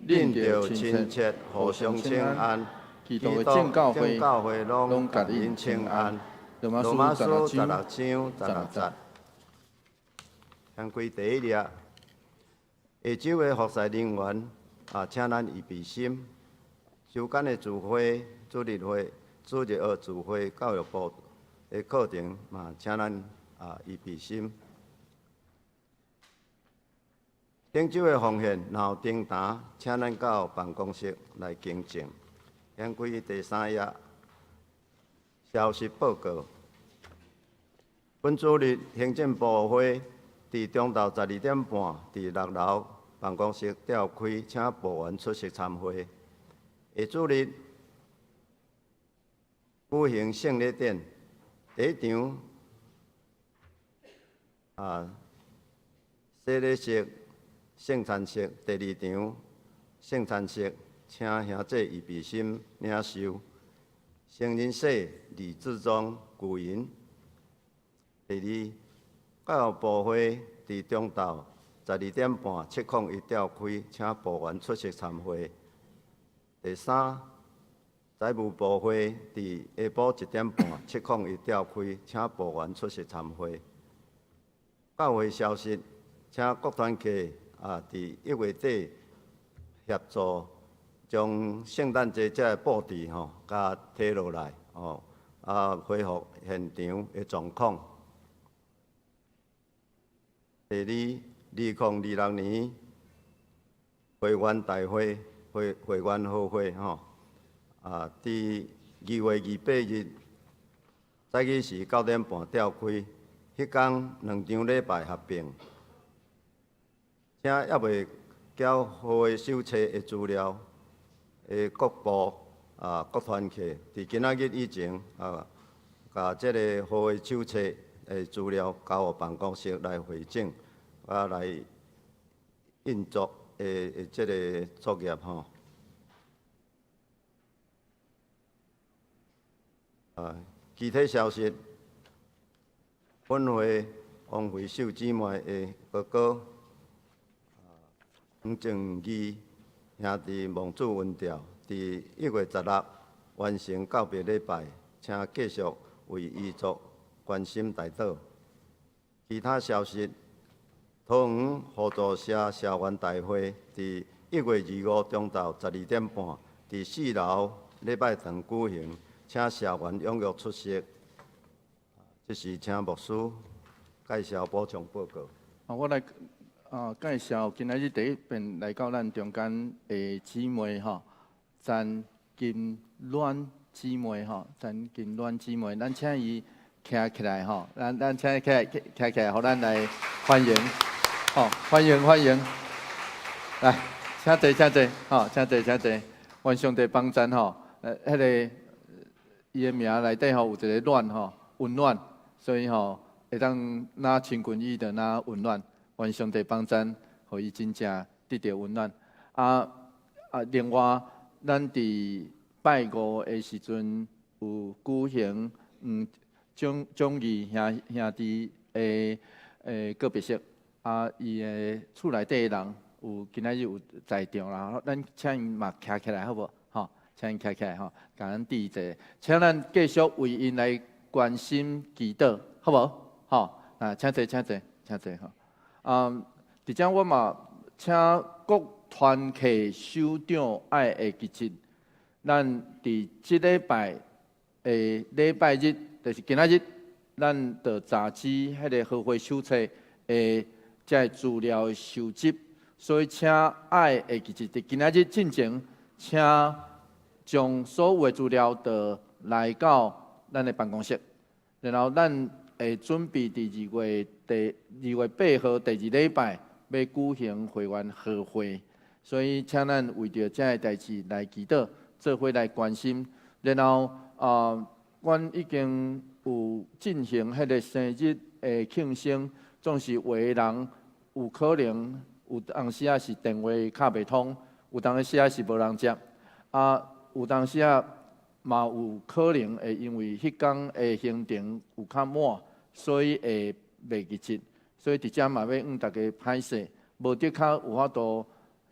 B: 恁着亲切，互相请安。
C: 基督的正教
B: 会拢
C: 拢甲
B: 甲恁
C: 恁请
B: 请安
C: 安。。罗
B: 罗
C: 马书
B: 马书
C: 16
B: 16
C: 章
B: 章
C: 16
B: 16
C: 节
B: 节。先开第一列，下周的服侍人员请咱预备心。周间的聚会、主日会、主日学聚会、教育部的课程嘛，请咱预备心。顶周的奉献，然后订单，请咱到办公室来更正。先开第三页，消息报告。本主日行政部会伫中昼12点半，伫6楼办公室召开，请部员出席参会。下主日举行圣礼典，第一场洗礼式、圣餐式，第二场圣餐式，请兄弟预备心领受。成人洗李志忠、古云。第二，教育部会伫中昼12点半701召开，请部员出席参会。第三，财务部会伫下晡1点半701召开，请部员出席参会。教会消息，请各团契伫1月底协助将圣诞节这布置甲摕落来恢复现场的状况。第二，2026年会员大会、会员好会伫2月28日早起是9点半召开，迄天2场礼拜合并。请还未交会手册的资料各部各团契伫今仔日以前甲即个会手册的资料交互办公室来回整，来运作即个作业具体消息，本会王惠秀姊妹的哥哥黄正义兄弟蒙主温调，伫1月16完成告别礼拜，请继续为伊族关心代祷。其他消息，桃园互助社社员大会伫1月25中昼12点半，伫4楼礼拜堂举行，请社员踊跃出席。这是请牧师介绍补充报告。
C: 我来介绍今仔日第一遍来到咱中间的姊妹陈金銮姊妹陈金銮姊妹，咱请伊徛起来咱请起来，互咱来欢迎。好，欢迎欢迎，来，请坐请坐，好，请坐请坐，愿上帝帮咱吼，迄个伊的名内底吼有一个暖吼，温暖，所以吼会当拿穿裙衣的拿温暖，愿上帝帮咱，互伊真正得到温暖。另外，咱伫拜五的时阵有举行奖义兄弟的告别式，伊的厝内底的人有今仔日有在场啦，咱请因嘛徛起来好无？吼，请因徛起来吼，感恩致谢，请咱继续为因来关心祈祷，好无？吼，请坐请坐请坐吼。伫遮我嘛请各团契首长爱会记得，咱伫即礼拜的礼拜日，就是今仔日，咱着查指迄个合会手册的这资料收集，所以请爱会记得伫今仔日进前，请将所有的资料着来到咱的办公室，然后咱会准备伫2月8号第2礼拜要举行会员贺会。所以，请咱为着这个代志来祈祷，做伙来关心。然后，阮已经有进行迄个生日的庆生，总是有的人有可能有当时是电话卡袂通，有当时是无人接，有当时嘛有可能会因为迄天的行程有较满，所以会袂记得。所以伫遮嘛要大家歹势，无得较有法度。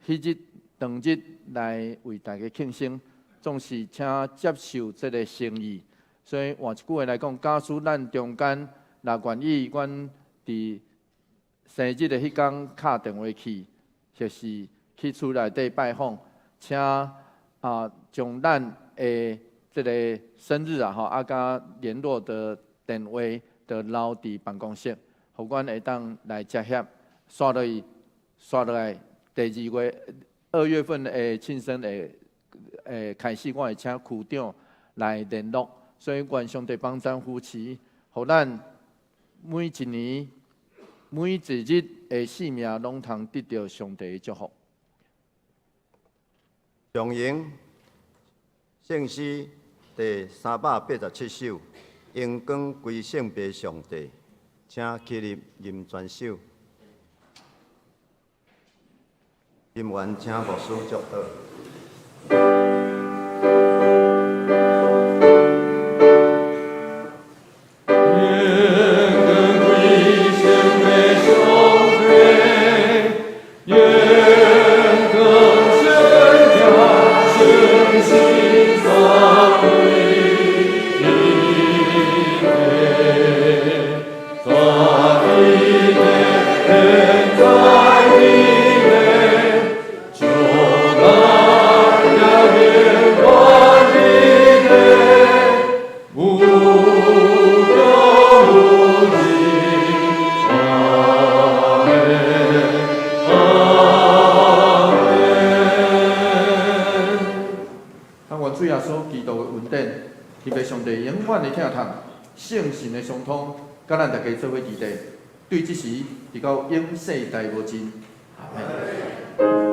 C: 迄日当日来为大家庆生，总是请接受这个诚意。所以换一句话来讲，假使咱中间若愿意，阮伫生日的迄天敲电话去，或是去厝内底拜访，请将咱的这个生日甲联络的电话，就留伫办公室，互阮会当来接洽，刷落来。第2月份的庆生的开始，我会请区长来联络，所以愿上帝帮咱扶持，互咱每一年每一日的性命拢通得到上帝的祝福。
B: 上迎圣诗第387首，荣光归圣父上帝，请起立吟全首。今晚请牧师祝祷。
C: 圣神的相通，甲咱大家做伙期待，对即时直到永世代无尽。阿门。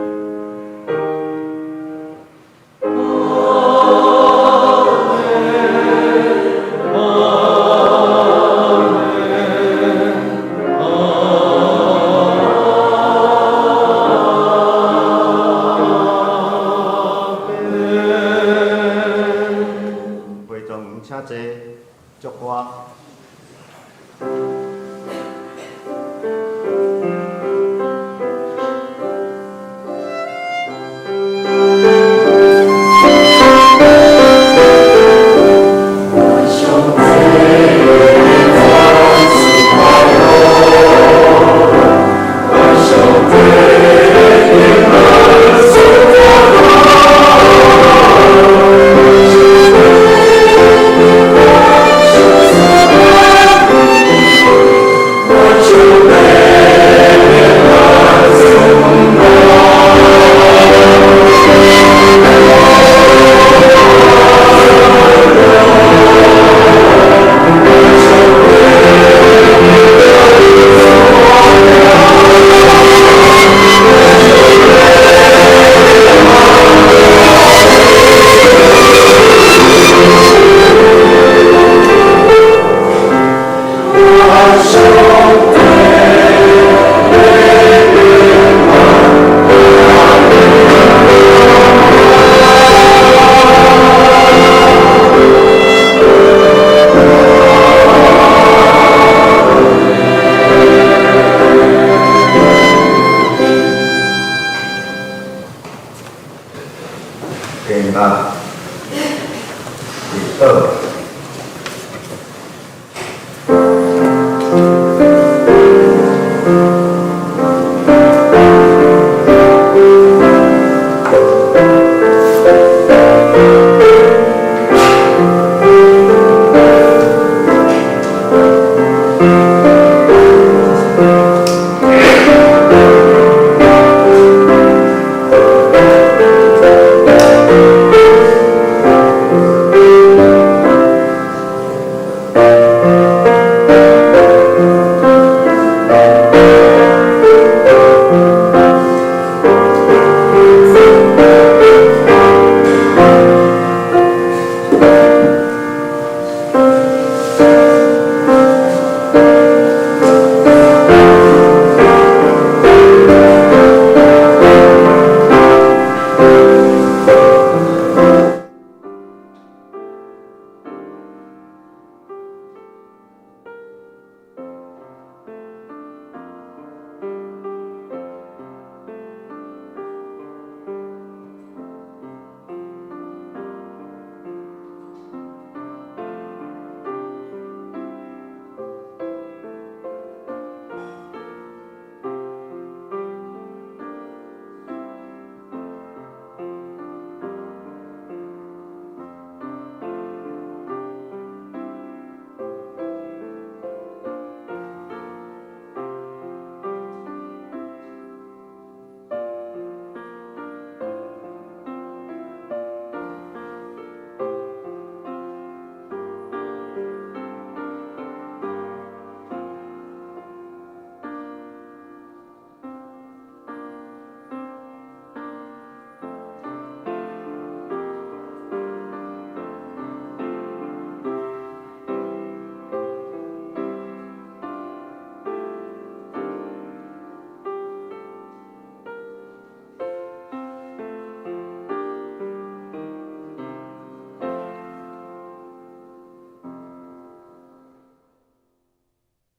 B: 2。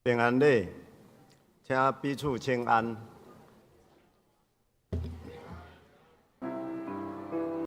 B: 平安礼，请彼此请安。